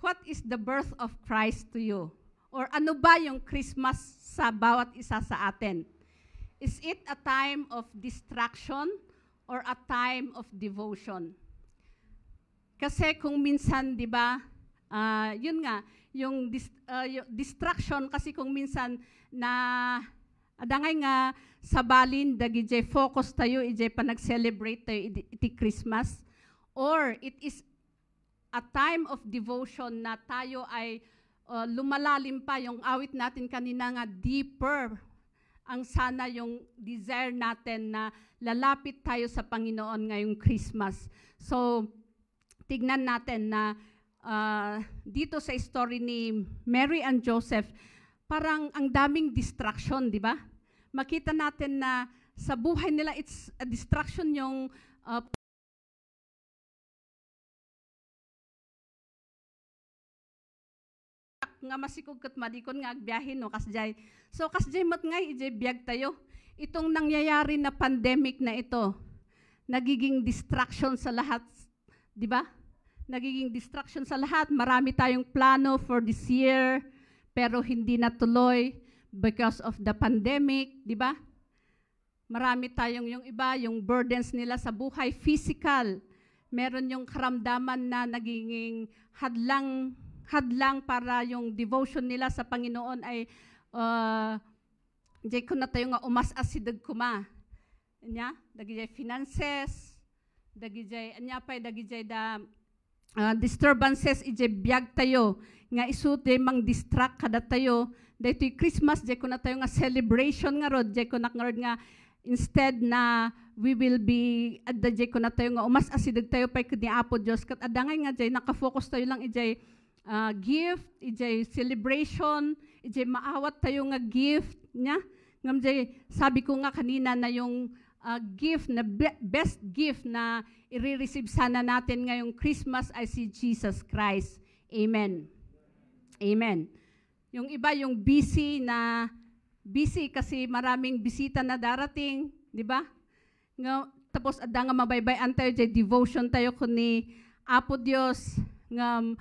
What is the birth of Christ to you? Or ano ba yung Christmas sa bawat isa sa atin? Is it a time of distraction or a time of devotion? Kasi kung minsan, di ba, yun nga, yung distraction, kasi kung minsan na adangay nga sa balin, dagi focus tayo, ije pa nag-celebrate tayo iti Christmas, or it is a time of devotion na tayo ay lumalalim pa yung awit natin kanina nga deeper ang sana yung desire natin na lalapit tayo sa Panginoon ngayong Christmas. So, tignan natin na dito sa story ni Mary and Joseph, parang ang daming distraction, di ba? Makita natin na sa buhay nila, it's a distraction yung nga masikog kat madikon nga agbiyahin no kasjay. So kasjay mat ngay ijay biyag tayo. Itong nangyayari na pandemic na ito, nagiging distraction sa lahat, di ba? Nagiging distraction sa lahat. Marami tayong plano for this year, pero hindi natuloy because of the pandemic, di ba? Marami tayong yung iba, yung burdens nila sa buhay, physical. Meron yung karamdaman na nagiging hadlang para yung devotion nila sa Panginoon ay di ko na tayo nga umas-asidag kuma. Anya, dagijay finances, dagijay da disturbances ije biyag tayo nga isute mang distract kada tayo. Daytoy Christmas di ko na tayo nga celebration nga rod, di ko na nga instead na we will be adda ko na tayo nga umas-asidag tayo pay kud ni Apo Dios kat adangay nga jay naka-focus tayo lang ijay gift, ijay celebration, ijay maawat tayo nga gift nya. Ngam jay sabi ko nga kanina na yung gift na best gift na i-receive sana natin ngayong Christmas ay si Jesus Christ. Amen. Amen. Yung iba yung busy kasi maraming bisita na darating, di ba? Tapos adda nga mabaybayan tayo jay devotion tayo kuni Apo Dios ngam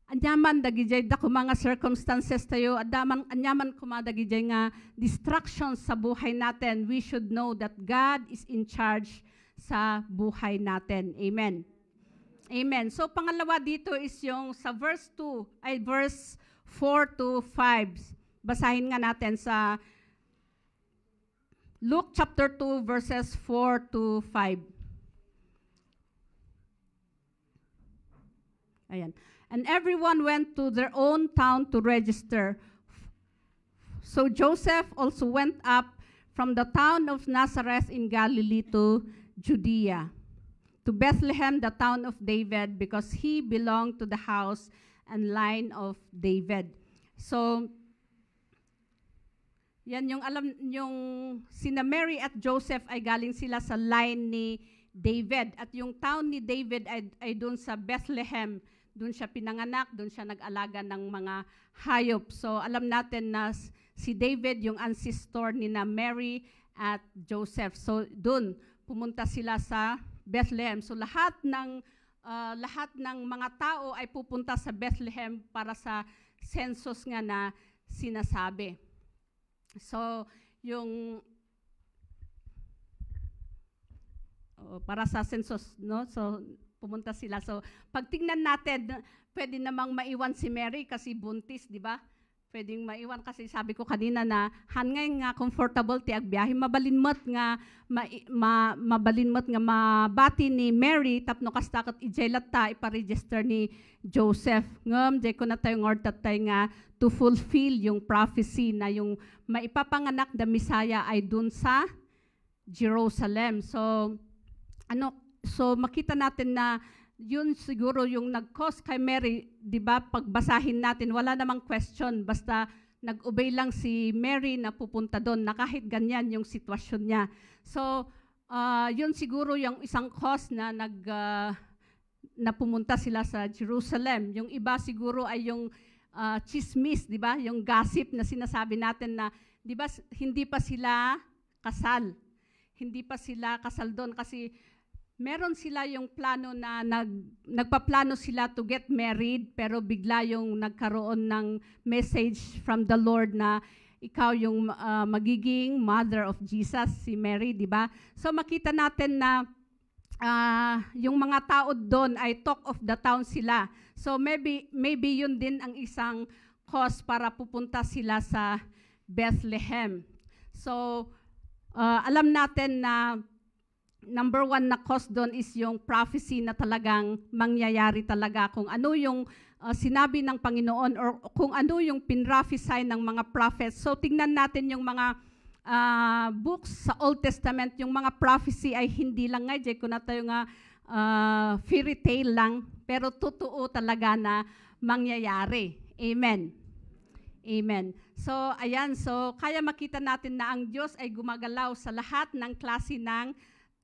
anyaman dagijay da ko mga circumstances tayo, anyaman kumadagijay nga distractions sa buhay natin. We should know that God is in charge sa buhay natin. Amen. Amen. So pangalawa dito is yung sa verse 4 to 5. Basahin nga natin sa Luke chapter 2 verses 4 to 5. Ayan. And everyone went to their own town to register. So Joseph also went up from the town of Nazareth in Galilee to Judea, to Bethlehem, the town of David, because he belonged to the house and line of David. So, yan yung alam, yung sina Mary at Joseph ay galing sila sa line ni David. At yung town ni David ay doon sa Bethlehem. Doon siya pinanganak, doon siya nag-alaga ng mga hayop. So, alam natin na si David, yung ancestor ni na Mary at Joseph. So, doon, pumunta sila sa Bethlehem. So, lahat ng mga tao ay pupunta sa Bethlehem para sa census nga na sinasabi. So, yung para sa census, no? So, pumunta sila. So, pag tingnan natin, pwede namang maiwan si Mary kasi buntis, di ba? Pwedeng maiwan kasi sabi ko kanina na hangay nga comfortable ti agbiyahe mabalinmot nga mabalinmot nga mabati ni Mary tapno kastakot ijaylat ta ipa-register ni Joseph ngam jay ko na tayo ngord tatay nga to fulfill yung prophecy na yung maipapanganak da Messiah ay dun sa Jerusalem. So makita natin na yun siguro yung nag-cause kay Mary, di ba, pagbasahin natin, wala namang question, basta nag-obey lang si Mary na pupunta doon, na kahit ganyan yung sitwasyon niya. So, yun siguro yung isang cause na na pumunta sila sa Jerusalem. Yung iba siguro ay yung chismis, di ba, yung gossip na sinasabi natin na, di ba, hindi pa sila kasal. Hindi pa sila kasal doon kasi meron sila yung plano na nagpaplano sila to get married pero bigla yung nagkaroon ng message from the Lord na ikaw yung magiging mother of Jesus, si Mary, di ba? So makita natin na yung mga tao doon ay talk of the town sila. So maybe yun din ang isang cause para pupunta sila sa Bethlehem. So alam natin na number one na cause doon is yung prophecy na talagang mangyayari talaga kung ano yung sinabi ng Panginoon or kung ano yung pinrophesy ng mga prophets. So tingnan natin yung mga books sa Old Testament, yung mga prophecy ay hindi lang nga, kung na tayo nga fairy tale lang, pero totoo talaga na mangyayari. Amen. Amen. So, ayan. So, kaya makita natin na ang Diyos ay gumagalaw sa lahat ng klase ng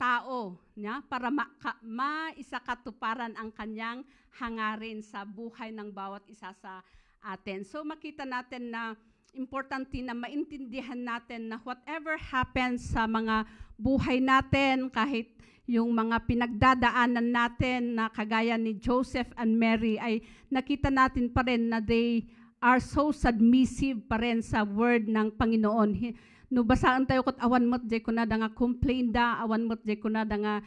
tao niya para maisakatuparan ang kanyang hangarin sa buhay ng bawat isa sa atin. So makita natin na importante na maintindihan natin na whatever happens sa mga buhay natin, kahit yung mga pinagdadaanan natin na kagaya ni Joseph and Mary, ay nakita natin pa rin na they are so submissive pa rin sa word ng Panginoon. No basaan tayo kot awan mo't jay ko na da nga complain da, awan mo't jay ko na da nga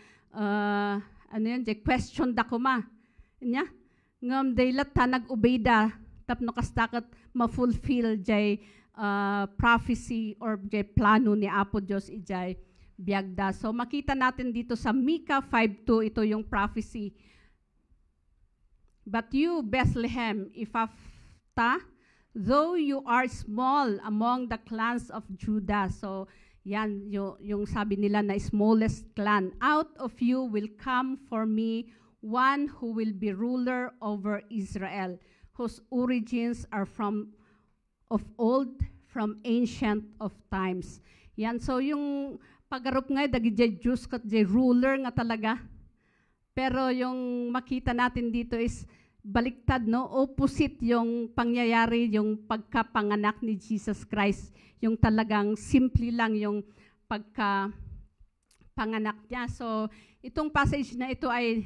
question da ko ma. Nya? Ngam day latta nag-obey da, tapno kastakot ma-fulfill jay prophecy or jay plano ni Apo Diyos ijay biagda. So makita natin dito sa Micah 5:2, ito yung prophecy. But you, Bethlehem, Ephrathah, though you are small among the clans of Judah. So, yan, yung sabi nila na smallest clan. Out of you will come for me one who will be ruler over Israel, whose origins are from of old, from ancient of times. Yan, so yung pagarup nga, dagijay Diyos kat jay ruler nga talaga. Pero yung makita natin dito is baliktad, no? Opposite yung pangyayari, yung pagkapanganak ni Jesus Christ. Yung talagang simple lang yung pagkapanganak niya. So, itong passage na ito ay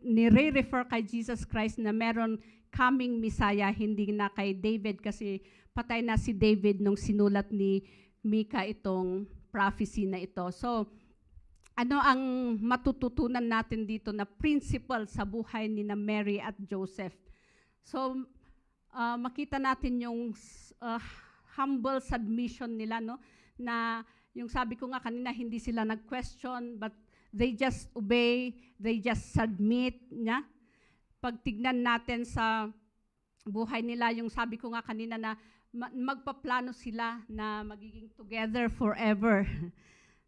nire-refer kay Jesus Christ na meron coming Messiah, hindi na kay David kasi patay na si David nung sinulat ni Micah itong prophecy na ito. So, ano ang matututunan natin dito na principle sa buhay ni na Mary at Joseph? So, makita natin yung humble submission nila, no? Na yung sabi ko nga kanina, hindi sila nag-question, but they just obey, they just submit, niya. Pag tignan natin sa buhay nila, yung sabi ko nga kanina na magpaplano sila na magiging together forever.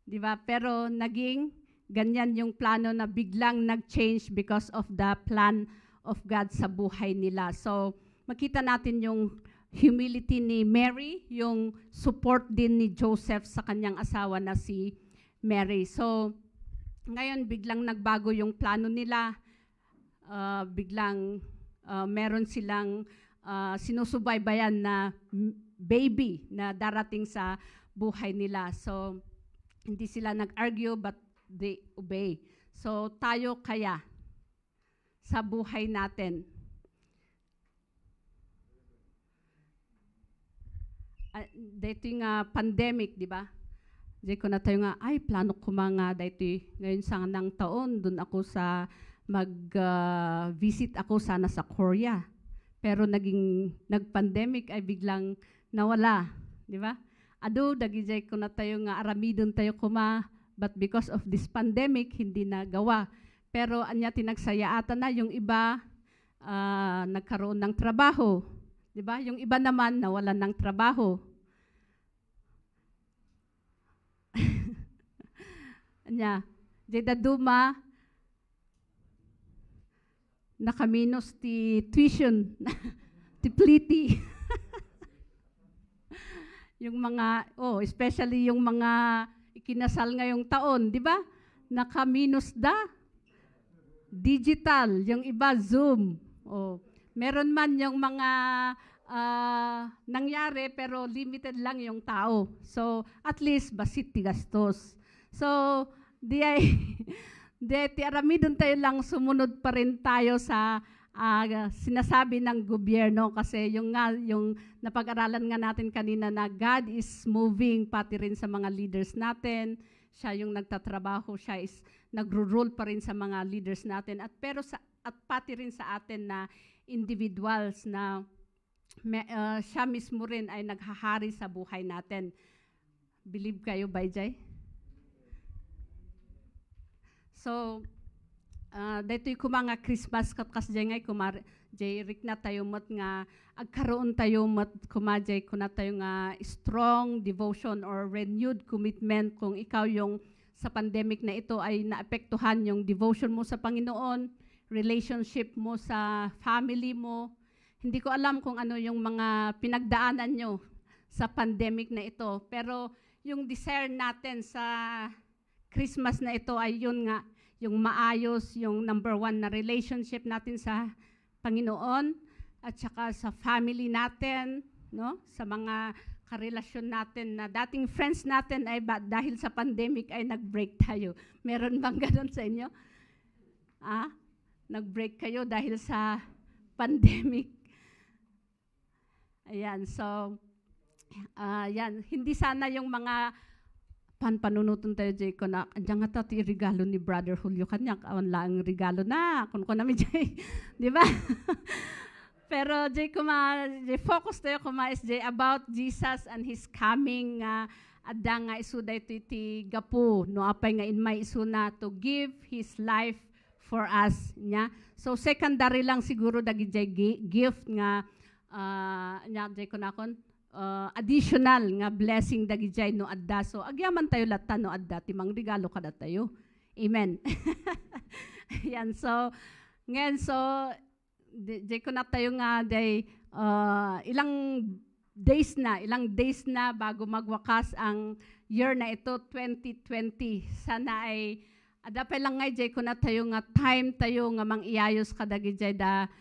Di ba? Pero naging ganyan yung plano na biglang nag-change because of the plan of God sa buhay nila. So, makita natin yung humility ni Mary, yung support din ni Joseph sa kanyang asawa na si Mary. So, ngayon biglang nagbago yung plano nila. Biglang meron silang sinusubaybayan na baby na darating sa buhay nila. So, hindi sila nag-argue but they obey. So, tayo kaya sa buhay natin. Dito yung pandemic, di ba? Di ko na tayo nga, ay, plano ko mga dito ngayon sa nang taon, dun ako sa mag-visit ako sana sa Korea. Pero nag-pandemic ay biglang nawala, di ba? Ado, dagijay ko na tayo nga, aramidon tayo kuma, but because of this pandemic, hindi nagawa. Pero anya tinagsayaatan na, yung iba nagkaroon ng trabaho. Diba? Yung iba naman nawalan ng trabaho. Anya, jeda duma, nakaminos ti tuition, ti pliti. Yung mga, especially yung mga ikinasal ngayong taon, di ba? Naka-minus da. Digital, yung iba Zoom. Meron man yung mga nangyari pero limited lang yung tao. So, at least basit ti gastos. So, di aramidon tayo lang sumunod pa rin tayo sa sinasabi ng gobyerno kasi yung napag-aralan nga natin kanina na God is moving pati rin sa mga leaders natin. Siya yung nagtatrabaho, siya is nagro-rule pa rin sa mga leaders natin at pati rin sa atin na individuals na siya mismo rin ay naghahari sa buhay natin. Believe kayo, Bayjay? So, dito yung mga Christmas kasjay ngay jay rik na tayo mat nga agkaroon tayo mat kumajay kuna tayo nga strong devotion or renewed commitment kung ikaw yung sa pandemic na ito ay naapektuhan yung devotion mo sa Panginoon, relationship mo sa family mo. Hindi ko alam kung ano yung mga pinagdaanan nyo sa pandemic na ito, pero yung desire natin sa Christmas na ito ay yun nga, yung maayos, yung number 1 na relationship natin sa Panginoon at saka sa family natin, no? Sa mga karelasyon natin na dating friends natin ay dahil sa pandemic ay nag-break tayo. Meron bang ganun sa inyo? Nag-break kayo dahil sa pandemic. Ayan, so, yan. Hindi sana yung mga panunutan tayo, Jay, ko na, andyan nga tayo regalo ni Brother Julio, kanya, kawan lang regalo na, kung namin, Jay, di ba? Pero, Jay, focus tayo is Jay, about Jesus and His coming, adda nga isu da iti gapu, no, apay nga in may isu na to give His life for us, nya. So, secondary lang siguro, dagi, Jay, gift nga, nya, Jay, ko na kon, additional nga blessing dagijay no adda. So agyaman tayo latta no adda timang regalo kada tayo. Amen. Yan, so ngayon di ko na tayo nga day ilang days na bago magwakas ang year na ito 2020. Sana ay adapay lang ngay jay ko na tayo nga time tayo nga mang-iayos kadagijay da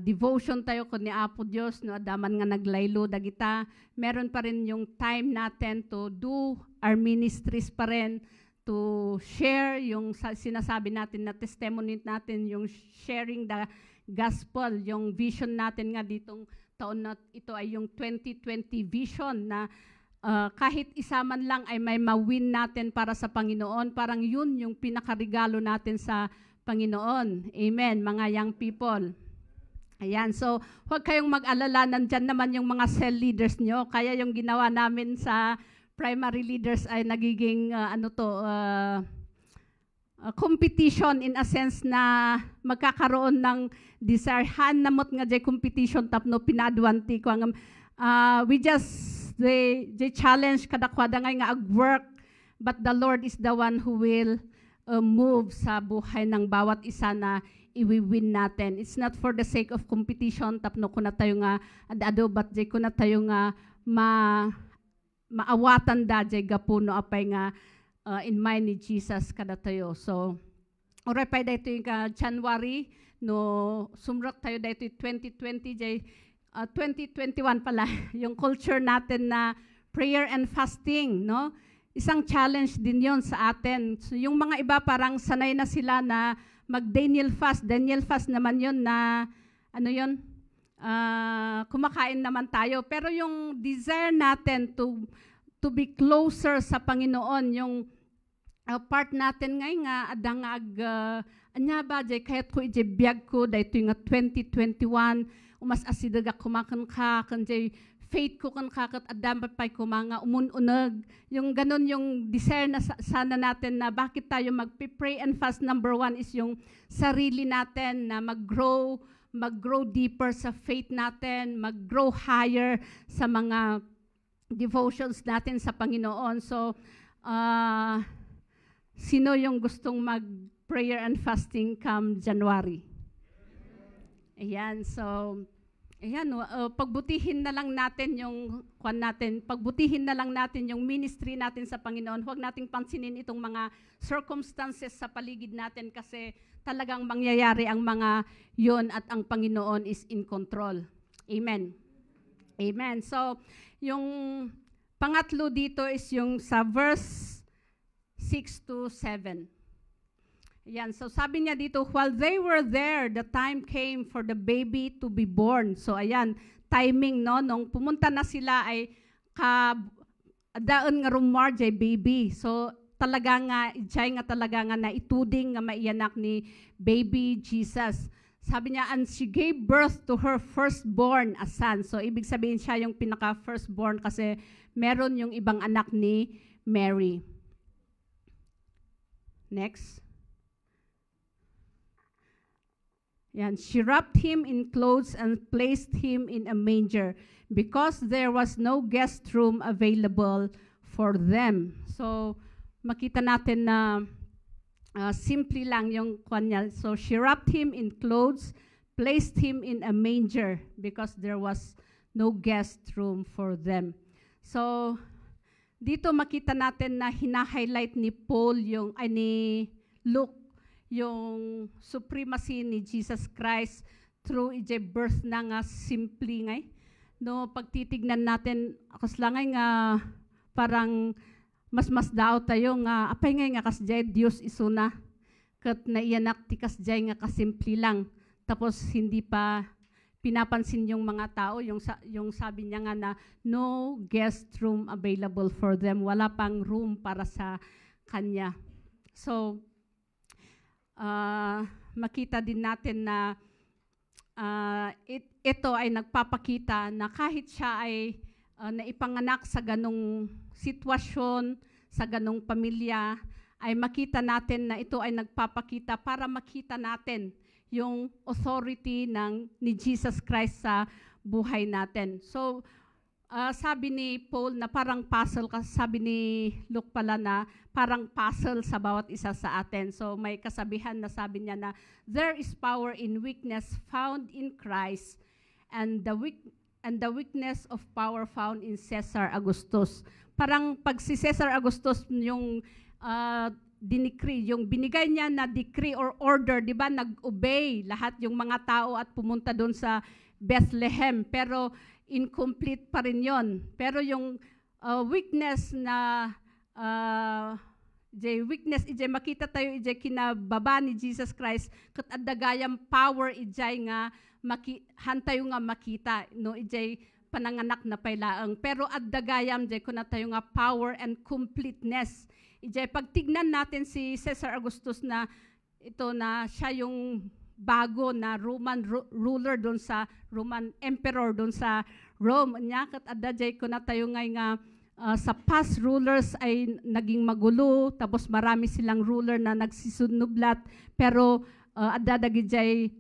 devotion tayo ko ni Apo Diyos, no, adaman nga naglaylo dagita. Meron pa rin yung time natin to do our ministries pa rin, to share yung sinasabi natin na testimony natin, yung sharing the gospel, yung vision natin nga ditong taon na ito ay yung 2020 vision na kahit isa man lang ay may ma-win natin para sa Panginoon. Parang yun yung pinakaregalo natin sa Panginoon. Amen, mga young people. Ayan, so huwag kayong mag-alala, nandyan naman yung mga cell leaders nyo. Kaya yung ginawa namin sa primary leaders ay nagiging competition in a sense na magkakaroon ng desire. Han namot nga jay competition tapno pinaduanti ko ang we just, they challenge kadakwada ngay nga ag-work, but the Lord is the one who will move sa buhay ng bawat isa na iwi-win natin. It's not for the sake of competition, tapno ko na tayo nga adado, but jay ko na tayo nga maawatan da jay gapuno apay nga in mind ni Jesus kada tayo. So, oray pa dito yung January, no, sumrak tayo dito 2020 jay 2021 pala, yung culture natin na prayer and fasting, no? Isang challenge din yon sa atin. So, yung mga iba parang sanay na sila na mag-Daniel fast. Daniel fast naman yon na, ano yon? Kumakain naman tayo. Pero yung desire natin to be closer sa Panginoon, yung part natin ngay nga, adang anya ba, jay kahit ko ije biyag ko, dahito yung 2021, umas asidaga kumakan ka, kanjay faith ko kan kakat adam pay ko mga umununag. Yung ganun yung desire na sana natin na bakit tayo mag-pray and fast. Number one is yung sarili natin na mag-grow deeper sa faith natin, mag-grow higher sa mga devotions natin sa Panginoon. So, sino yung gustong mag-prayer and fasting come January? Ayan, so, ayan, pagbutihin na lang natin yung pagbutihin na lang natin yung ministry natin sa Panginoon. Huwag nating pansinin itong mga circumstances sa paligid natin kasi talagang mangyayari ang mga yon at ang Panginoon is in control. Amen. Amen. So, yung pangatlo dito is yung sa verse 6 to 7. Yan, so sabi niya dito, while they were there, the time came for the baby to be born. So ayan, timing, no? Nung pumunta na sila ay daan nga rumar jay baby. So talaga nga, ijay nga talaga nga na ituding nga maiyanak ni baby Jesus. Sabi niya, and she gave birth to her firstborn, a son. So ibig sabihin siya yung pinaka-firstborn kasi meron yung ibang anak ni Mary. Next. Yan, she wrapped him in clothes and placed him in a manger because there was no guest room available for them. So, makita natin na simple lang yung kanya. So, she wrapped him in clothes, placed him in a manger because there was no guest room for them. So, dito makita natin na hina-highlight ni Paul ni Luke yung supremacy ni Jesus Christ through ije birth na nga simple ngay. No, pagtitignan natin, akas lang ngay nga parang mas daw tayo nga, apay ngay nga kasjay Diyos isuna. Kat naiyanak ti kasjay nga kasimple lang. Tapos hindi pa pinapansin yung mga tao, yung sabi niya nga na no guest room available for them. Wala pang room para sa kanya. So, makita din natin na ito ay nagpapakita na kahit siya ay naipanganak sa ganong sitwasyon, sa ganong pamilya, ay makita natin na ito ay nagpapakita para makita natin yung authority ni Jesus Christ sa buhay natin. So, sabi ni Paul na parang puzzle, sabi ni Luke pala na parang puzzle sa bawat isa sa atin. So may kasabihan na sabi niya na there is power in weakness found in Christ and the weakness of power found in Caesar Augustus. Parang pag si Caesar Augustus yung dinikri, yung binigay niya na decree or order, di ba, nag-obey lahat yung mga tao at pumunta doon sa Bethlehem. Pero incomplete pa rin yon. Pero yung weakness na weakness makita tayo kinababa ni Jesus Christ kat adagayam power nga hantayo nga makita no pananganak na pailaang pero adagayam kuna tayo nga power and completeness pagtignan natin si Caesar Augustus na ito na siya yung bago na Roman ruler doon sa Roman emperor doon sa Rome nya kat adda ko na tayo nga sa past rulers ay naging magulo tapos marami silang ruler na nagsisunublat pero adda dagijay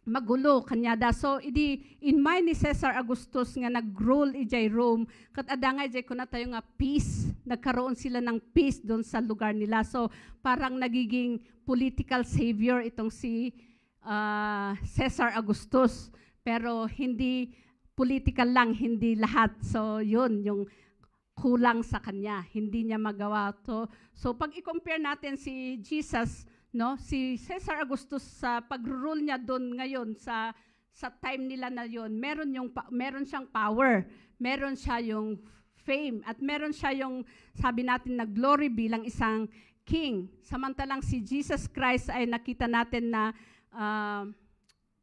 magulo kanyada. So idi in my ni Caesar Augustus nga nag-rule ijay Rome, kat adangay jay kuna tayo nga peace, nagkaroon sila ng peace doon sa lugar nila. So parang nagiging political savior itong si Caesar Augustus, pero hindi political lang, hindi lahat. So yun yung kulang sa kanya, hindi niya magawa to. So pag i-compare natin si Jesus, no, si Caesar Augustus sa pag-rule niya doon ngayon sa time nila na yon, meron siyang power, meron siya yung fame, at meron siya yung sabi natin na glory bilang isang king. Samantalang si Jesus Christ ay nakita natin na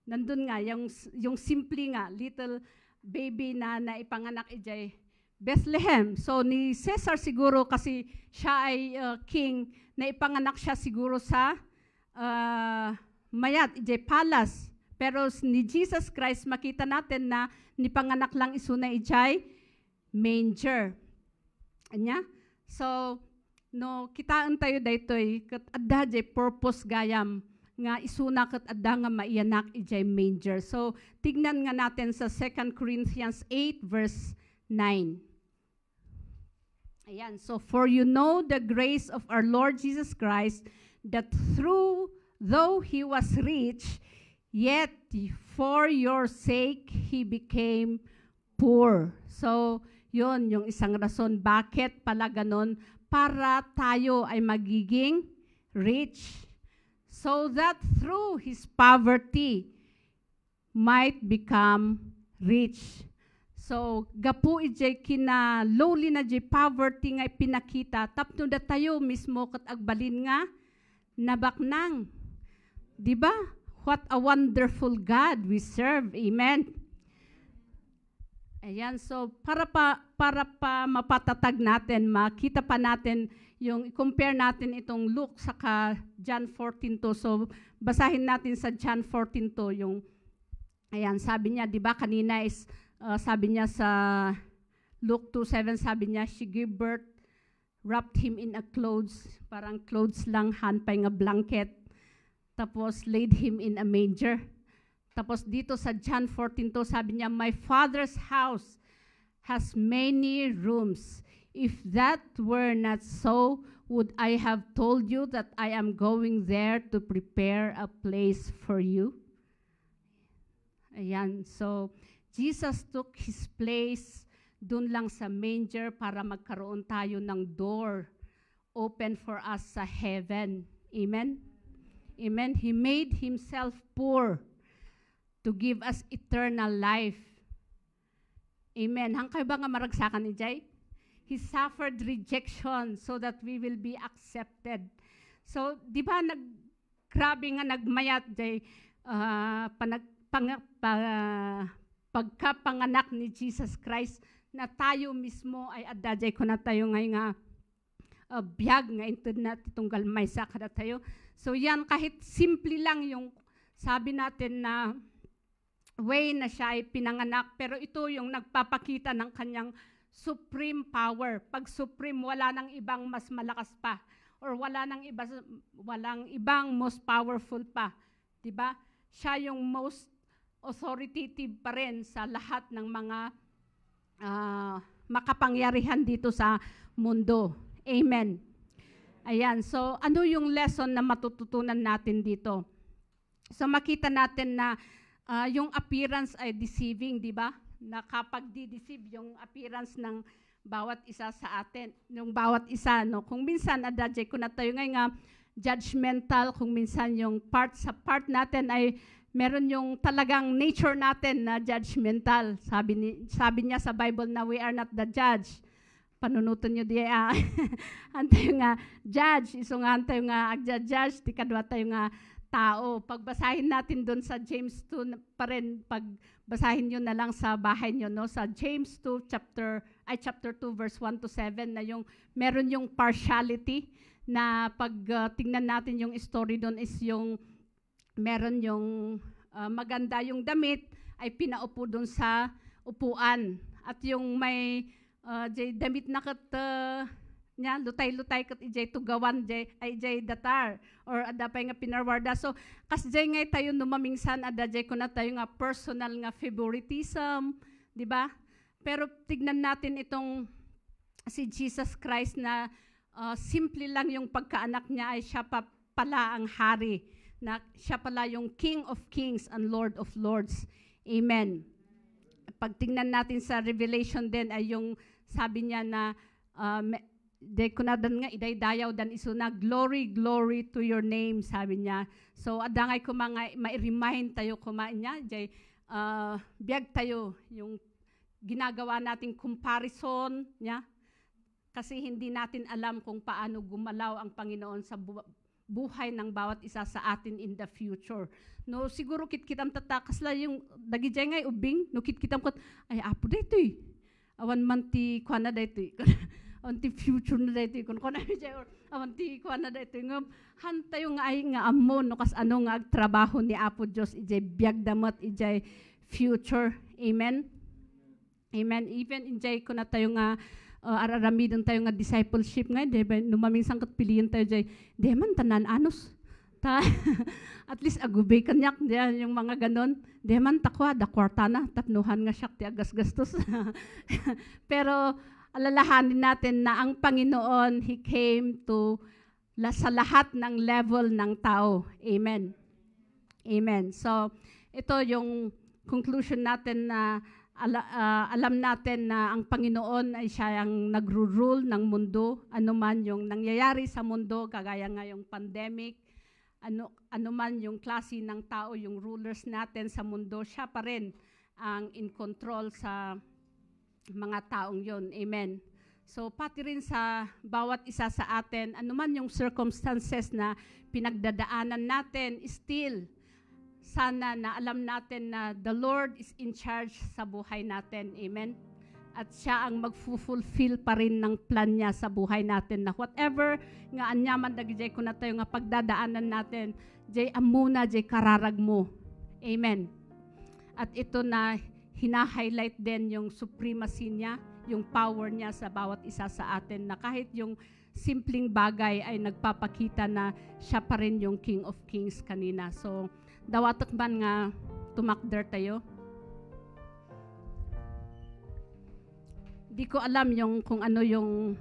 nandun nga yung simple nga little baby na naipanganak ijay Bethlehem. So ni Caesar siguro kasi siya ay king, naipanganak siya siguro sa mayat, ijay palace. Pero ni Jesus Christ, makita natin na nipanganak lang isuna ijay manger. Anya? So, no, kitaan tayo daytoy, kat adda jay purpose gayam, nga isuna kat adda nga maiyanak ijay manger. So, tignan nga natin sa 2 Corinthians 8 verse 9. Ayan, so for you know the grace of our Lord Jesus Christ, that though he was rich, yet for your sake he became poor. So, yun yung isang rason bakit pala ganon, para tayo ay magiging rich. So that through his poverty might become rich. So, gapu ijay kina lowly na jay poverty nga pinakita, tapno da tayo mismo kat agbalin nga nabaknang. Diba? What a wonderful God we serve. Amen. Ayan, so para pa mapatatag natin, makita pa natin yung i-compare natin itong Luke saka John 14:2. So basahin natin sa John 14:2 yung ayan, sabi niya, 'di ba kanina is sabi niya sa Luke 2:7, sabi niya, she gave birth, wrapped him in a clothes, parang clothes lang, hanpay nga blanket, tapos laid him in a manger. Tapos dito sa John 14:2, sabi niya, my Father's house has many rooms. If that were not so, would I have told you that I am going there to prepare a place for you? Ayan, so Jesus took his place dun lang sa manger para magkaroon tayo ng door open for us sa heaven. Amen? Amen? He made himself poor to give us eternal life. Amen? Hangkay ba nga maragsakan ni Jay? He suffered rejection so that we will be accepted. So, di ba grabe nga nagmayat, Jay, pagkapanganak ni Jesus Christ, na tayo mismo ay adajay ko na tayo ngay nga biyag nga intud na itong galmay sa kada tayo. So yan, kahit simple lang yung sabi natin na way na siya ay pinanganak, pero ito yung nagpapakita ng kanyang supreme power. Pag supreme, wala nang ibang mas malakas pa, or walang ibang most powerful pa. Diba? Siya yung most authoritative pa rin sa lahat ng mga makapangyarihan dito sa mundo. Amen. Ayan, so ano yung lesson na matututunan natin dito? So makita natin na yung appearance ay deceiving, di ba? Na kapag di-deceive yung appearance ng bawat isa sa atin, yung bawat isa, no? Kung minsan, adadjay ko na tayo ngayon nga, judgmental, kung minsan yung sa part natin ay meron yung talagang nature natin na judgmental. Sabi niya sa Bible na we are not the judge. Panunutan nyo diya. Antayo nga judge. Iso nga antayo nga agja-judge. Di kadwa tayo nga tao. Pagbasahin natin doon sa James 2 pa rin. Pagbasahin nyo na lang sa bahay nyo. No? Sa James 2 chapter 2 verse 1 to 7 na yung meron yung partiality na pag tingnan natin yung story doon is yung meron yung maganda yung damit ay pinaupo doon sa upuan, at yung may damit na nya lutay-lutay ket ijay tugawan jay ay jay datar or ada pay nga pinarwarda. So kas jay ngay tayo numamingsan ada jay kuna tayo nga personal nga favoritism, di ba? Pero tignan natin itong si Jesus Christ na simple lang yung pagkaanak niya ay siya pa pala ang hari, na siya pala yung King of Kings and Lord of Lords. Amen. Pag tingnan natin sa Revelation din ay yung sabi niya na day kunadan nga idaydayaw dan isuna glory glory to your name, sabi niya. So adangay ko mga ma-remind tayo kumain niya jay biag tayo yung ginagawa nating comparison niya kasi hindi natin alam kung paano gumalaw ang Panginoon sa buhay ng bawat isa sa atin in the future. No, siguro kitkitam tatakas la yung dagijay ngay ubing no kitkitam kot ay apo dito eh. Awan man ti kuana dito on ti future na dito kun kuana jay or awan ti kuana dito ngam hantay nga ay nga amon no kas ano nga trabaho ni Apo Dios ijay biag damat ijay future. Amen. Amen. Even injay ko na tayo nga araramidon tayo nga discipleship nga diba numaming sangkat piliin tayo jay di man tanan anos ta at least agubay kanyak diyan yung mga ganon di man takwa da kwarta na tapnuhan nga siya ti agas gastos pero alalahanin natin na ang Panginoon He came to sa lahat ng level ng tao. Amen. Amen. So ito yung conclusion natin na alam natin na ang Panginoon ay siya ang nagro-rule ng mundo, anuman yung nangyayari sa mundo, kagaya nga yung pandemic, anuman yung klase ng tao, yung rulers natin sa mundo, siya pa rin ang in control sa mga taong yon. Amen. So pati rin sa bawat isa sa atin, anuman yung circumstances na pinagdadaanan natin, still, sana na alam natin na the Lord is in charge sa buhay natin. Amen? At siya ang magfulfill pa rin ng plan niya sa buhay natin na whatever nga anyaman dagijay ko na tayo nga pagdadaanan natin, jay amuna, jay kararag mo. Amen? At ito na hina-highlight din yung supremacy niya, yung power niya sa bawat isa sa atin na kahit yung simpleng bagay ay nagpapakita na siya pa rin yung King of Kings kanina. So, dawatak man nga tumakder tayo. Di ko alam yung kung ano yung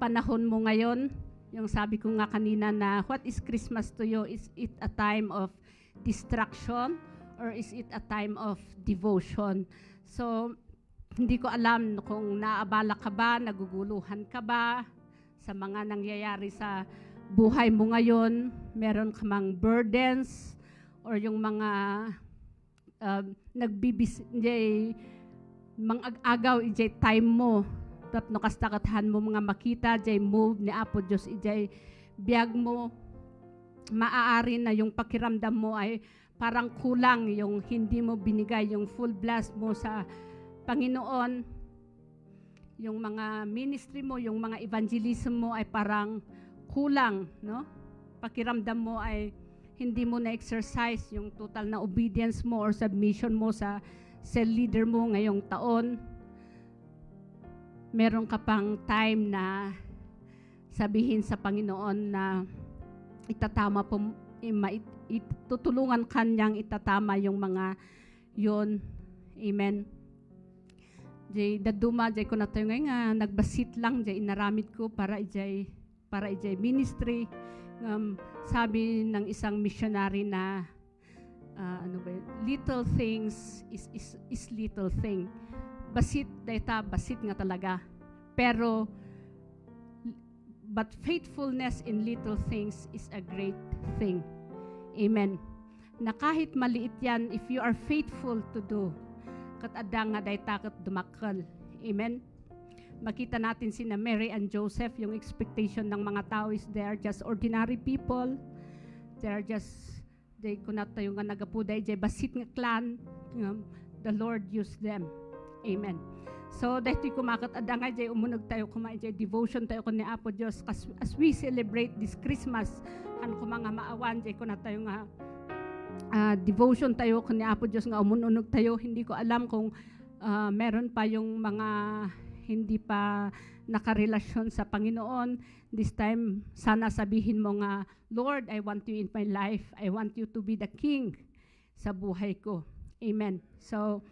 panahon mo ngayon. Yung sabi ko nga kanina na what is Christmas to you? Is it a time of distraction or is it a time of devotion? So, hindi ko alam kung naabala ka ba, naguguluhan ka ba sa mga nangyayari sa buhay mo ngayon. Meron ka mang burdens or yung mga mang-agaw ijay time mo tapno kastakathan mo mga makita jay move ni Apo Dios ijay biag mo maaari na yung pakiramdam mo ay parang kulang yung hindi mo binigay yung full blast mo sa Panginoon, yung mga ministry mo, yung mga evangelism mo ay parang kulang, no? Pakiramdam mo ay hindi mo na-exercise yung total na obedience mo or submission mo sa cell leader mo ngayong taon. Meron ka pang time na sabihin sa Panginoon na itatama po, tutulungan kanyang itatama yung mga yon. Amen. Jay daduma jay ko na tayo nga nagbasit lang jay inaramid ko para ijay ministry. Sabi ng isang missionary na little things is little thing. Basit nga talaga. Pero but faithfulness in little things is a great thing. Amen. Na kahit maliit yan, if you are faithful to do, kat adang nga day takot dumakal. Amen. Makita natin sina Mary and Joseph, yung expectation ng mga tao is they are just ordinary people. They kunat tayo nga nagapuday, jay basit nga clan. The Lord used them. Amen. So, dahil kumakat adang nga, jay umunog tayo kumain, jay devotion tayo kun ni Apo Dios. As we celebrate this Christmas, ano ko mga maawan, jay kunat tayo nga devotion tayo kun ni Apo Dios nga umunog tayo. Hindi ko alam kung meron pa yung mga hindi pa nakarelasyon sa Panginoon, this time, sana sabihin mo nga, Lord, I want you in my life. I want you to be the King sa buhay ko. Amen. So,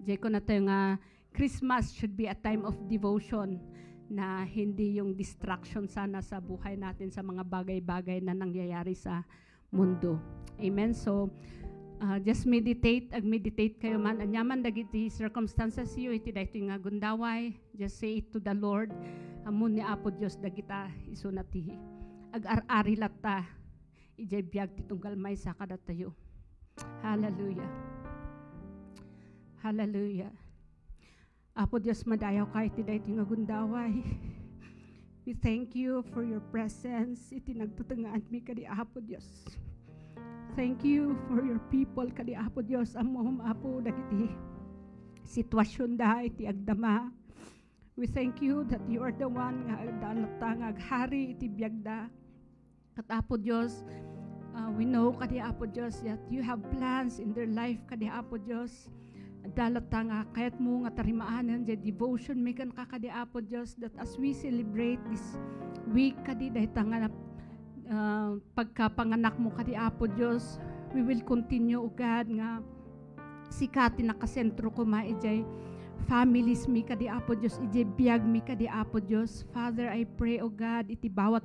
diyan ko na tayo nga, Christmas should be a time of devotion na hindi yung distraction sana sa buhay natin sa mga bagay-bagay na nangyayari sa mundo. Amen. So, just meditate, ag-meditate kayo man. Anyaman dagiti circumstances you, iti dahito nga gundaway. Just say it to the Lord. Amun ni Apo Diyos dagita isunati. Ag-ar-ari latta. Ijay biyag titunggal may sa kadatayo. Hallelujah. Hallelujah. Apo Diyos madayaw ka iti dahito nga gundaway. We thank you for your presence. Iti nagtutungaan mi kadi Apo Diyos. Thank you for your people kadi Apo Diyos. Amohom Apo dagiti sitwasyon da iti agdama. We thank you that you are the one nga agdalata nga aghari iti biagda. Kat Apo Diyos, we know kadi Apo Diyos that you have plans in their life kadi Apo Diyos. Adalata nga kayat mo nga tarimaanan the devotion mekan ka kadi Apo Diyos that as we celebrate this week kadi dahita nga pagkapanganak mo kadi Apo Diyos, we will continue ugad nga sikati nakasentro ko maijay families mi kadi Apo Diyos, ijay biyag mi kadi Apo Diyos. Father, I pray o God, iti bawat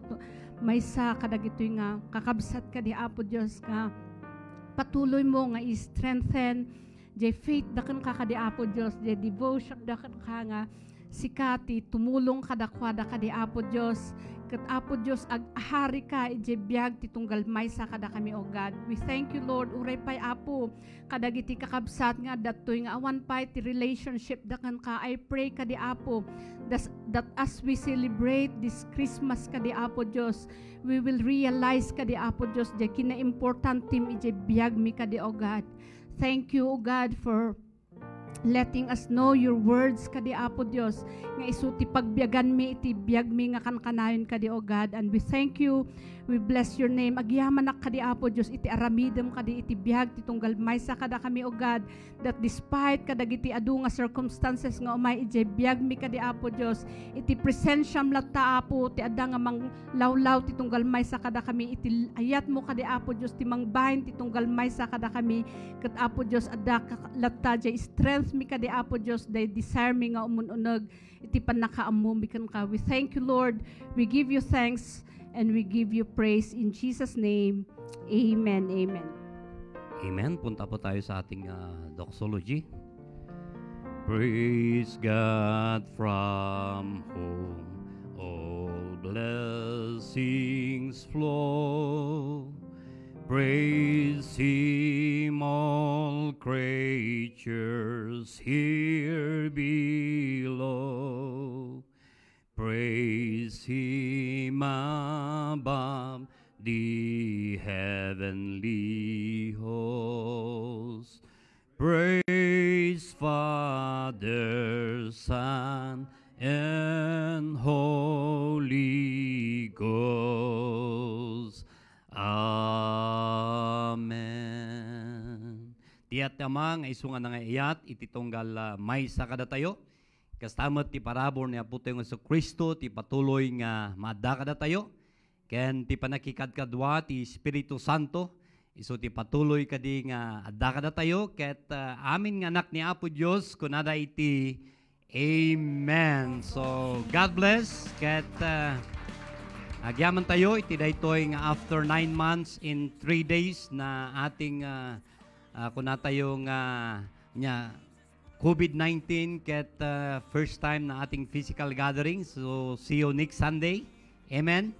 maysa kadagitoy nga kakabsat kadi Apo Diyos nga patuloy mo nga i-strengthen jay faith dakan ka kadi Apo Diyos, jay devotion dakan ka nga sikati tumulong kadakwada kadi Apo Diyos. Kat Apo Diyos, aghari ka, ijebiyag, titunggal may sa kada kami, O God. We thank you, Lord. Uray pa'y Apo, kadagiti kakabsat nga, datoy nga awan pa'y ti relationship dakan ka. I pray kadi Apo, that as we celebrate this Christmas kadi Apo Diyos, we will realize kadi Apo Diyos, di kina-important tim ijebiyag mi kadi, O God. Thank you, O God, for letting us know your words kadi Apo Diyos nga isuti pagbiyagan mi iti biyag mi nga kankanayon kadi O God, and we thank you, we bless your name. Agyaman nak kadi Apo Diyos iti aramidem kadi iti biyag titunggal maysa kada kami O God, that despite kadagiti adu nga circumstances nga umay iti biyag mi kadi Apo Diyos iti presensyam latta Apo ti adda nga mang lawlaw titunggal maysa kada kami iti ayat mo kadi Apo Diyos ti mangbahin titunggal maysa kada kami ket Apo Diyos adda latta jay strength mi kadi Apo Diyos day desire mi nga umununog iti panakaammo mikan ka. We thank you, Lord. We give you thanks and we give you praise in Jesus name. Amen. Amen. Amen. Punta po tayo sa ating doxology. Praise God from whom all blessings flow. Praise Him, all creatures here below. Praise Him above the heavenly host. Praise Father, Son, and Holy Ghost. Amen. Tiat amang isungan nga iyat ititunggal may sa kadatayo. Kastamot ti parabor ni Apo tayo sa Kristo ti patuloy nga mada kadatayo. Ken ti panakikadkadwa ti Espiritu Santo iso ti patuloy kadi nga adda kadatayo ket amin nga anak ni Apo Dios kunada iti amen. So God bless ket agyaman tayo, iti daytoy nga after 9 months in 3 days na ating kunatayo nga COVID-19 ket first time na ating physical gathering. So see you next Sunday. Amen.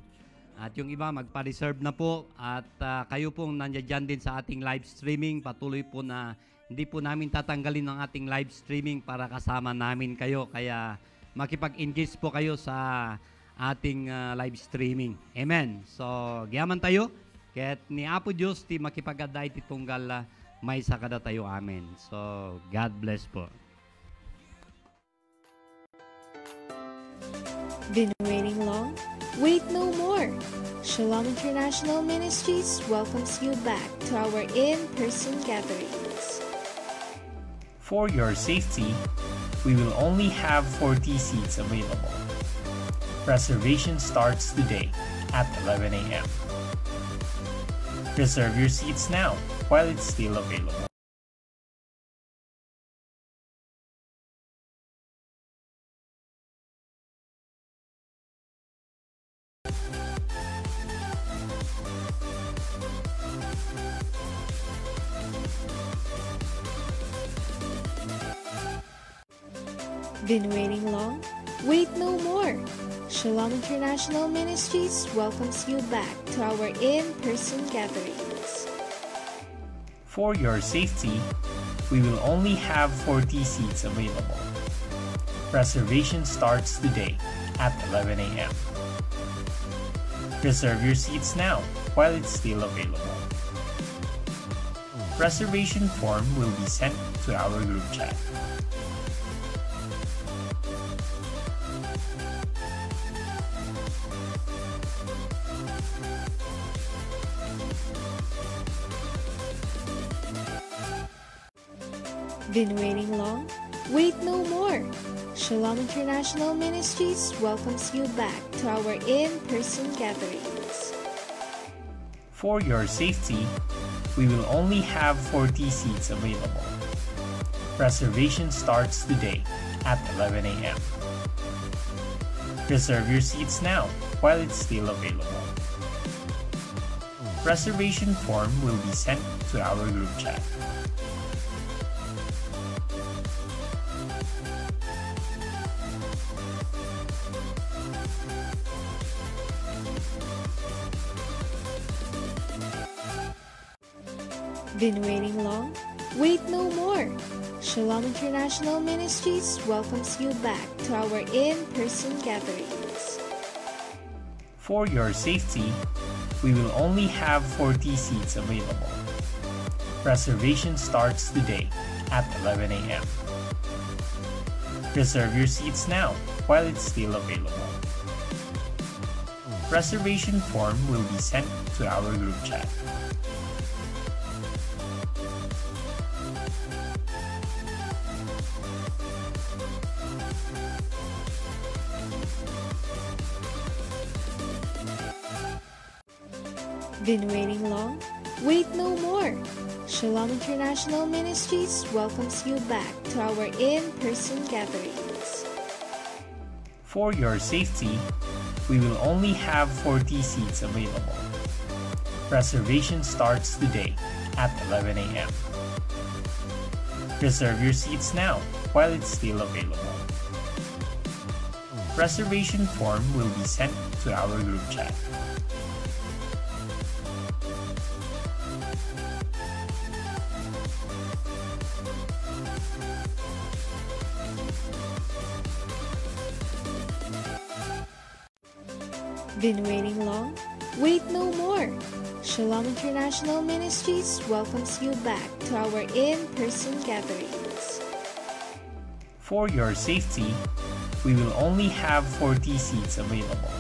At yung iba magpa-reserve na po at kayo pong nandiyan din sa ating live streaming. Patuloy po na hindi po namin tatanggalin ang ating live streaming para kasama namin kayo. Kaya makipag-engage po kayo sa ating live streaming. Amen. So, giyaman tayo. Ket ni Apo Diyos ti makipagaday ti tunggal may sakada tayo. Amen. So, God bless po. Been waiting long? Wait no more! Shalom International Ministries welcomes you back to our in-person gatherings. For your safety, we will only have 40 seats available. Reservation starts today at 11 a.m. Reserve your seats now while it's still available. Been waiting long? Wait no more! Shalom International Ministries welcomes you back to our in-person gatherings. For your safety, we will only have 40 seats available. Reservation starts today at 11 a.m. Reserve your seats now while it's still available. Reservation form will be sent to our group chat. Been waiting long? Wait no more! Shalom International Ministries welcomes you back to our in-person gatherings. For your safety, we will only have 40 seats available. Reservation starts today at 11 a.m. Reserve your seats now while it's still available. Reservation form will be sent to our group chat. Been waiting long? Wait no more! Shalom International Ministries welcomes you back to our in-person gatherings. For your safety, we will only have 40 seats available. Reservation starts today at 11 a.m. Reserve your seats now while it's still available. Reservation form will be sent to our group chat. Been waiting long? Wait no more! Shalom International Ministries welcomes you back to our in-person gatherings. For your safety, we will only have 40 seats available. Reservation starts today at 11 a.m. Reserve your seats now while it's still available. Reservation form will be sent to our group chat. Been waiting long? Wait no more! Shalom International Ministries welcomes you back to our in-person gatherings. For your safety, we will only have 40 seats available.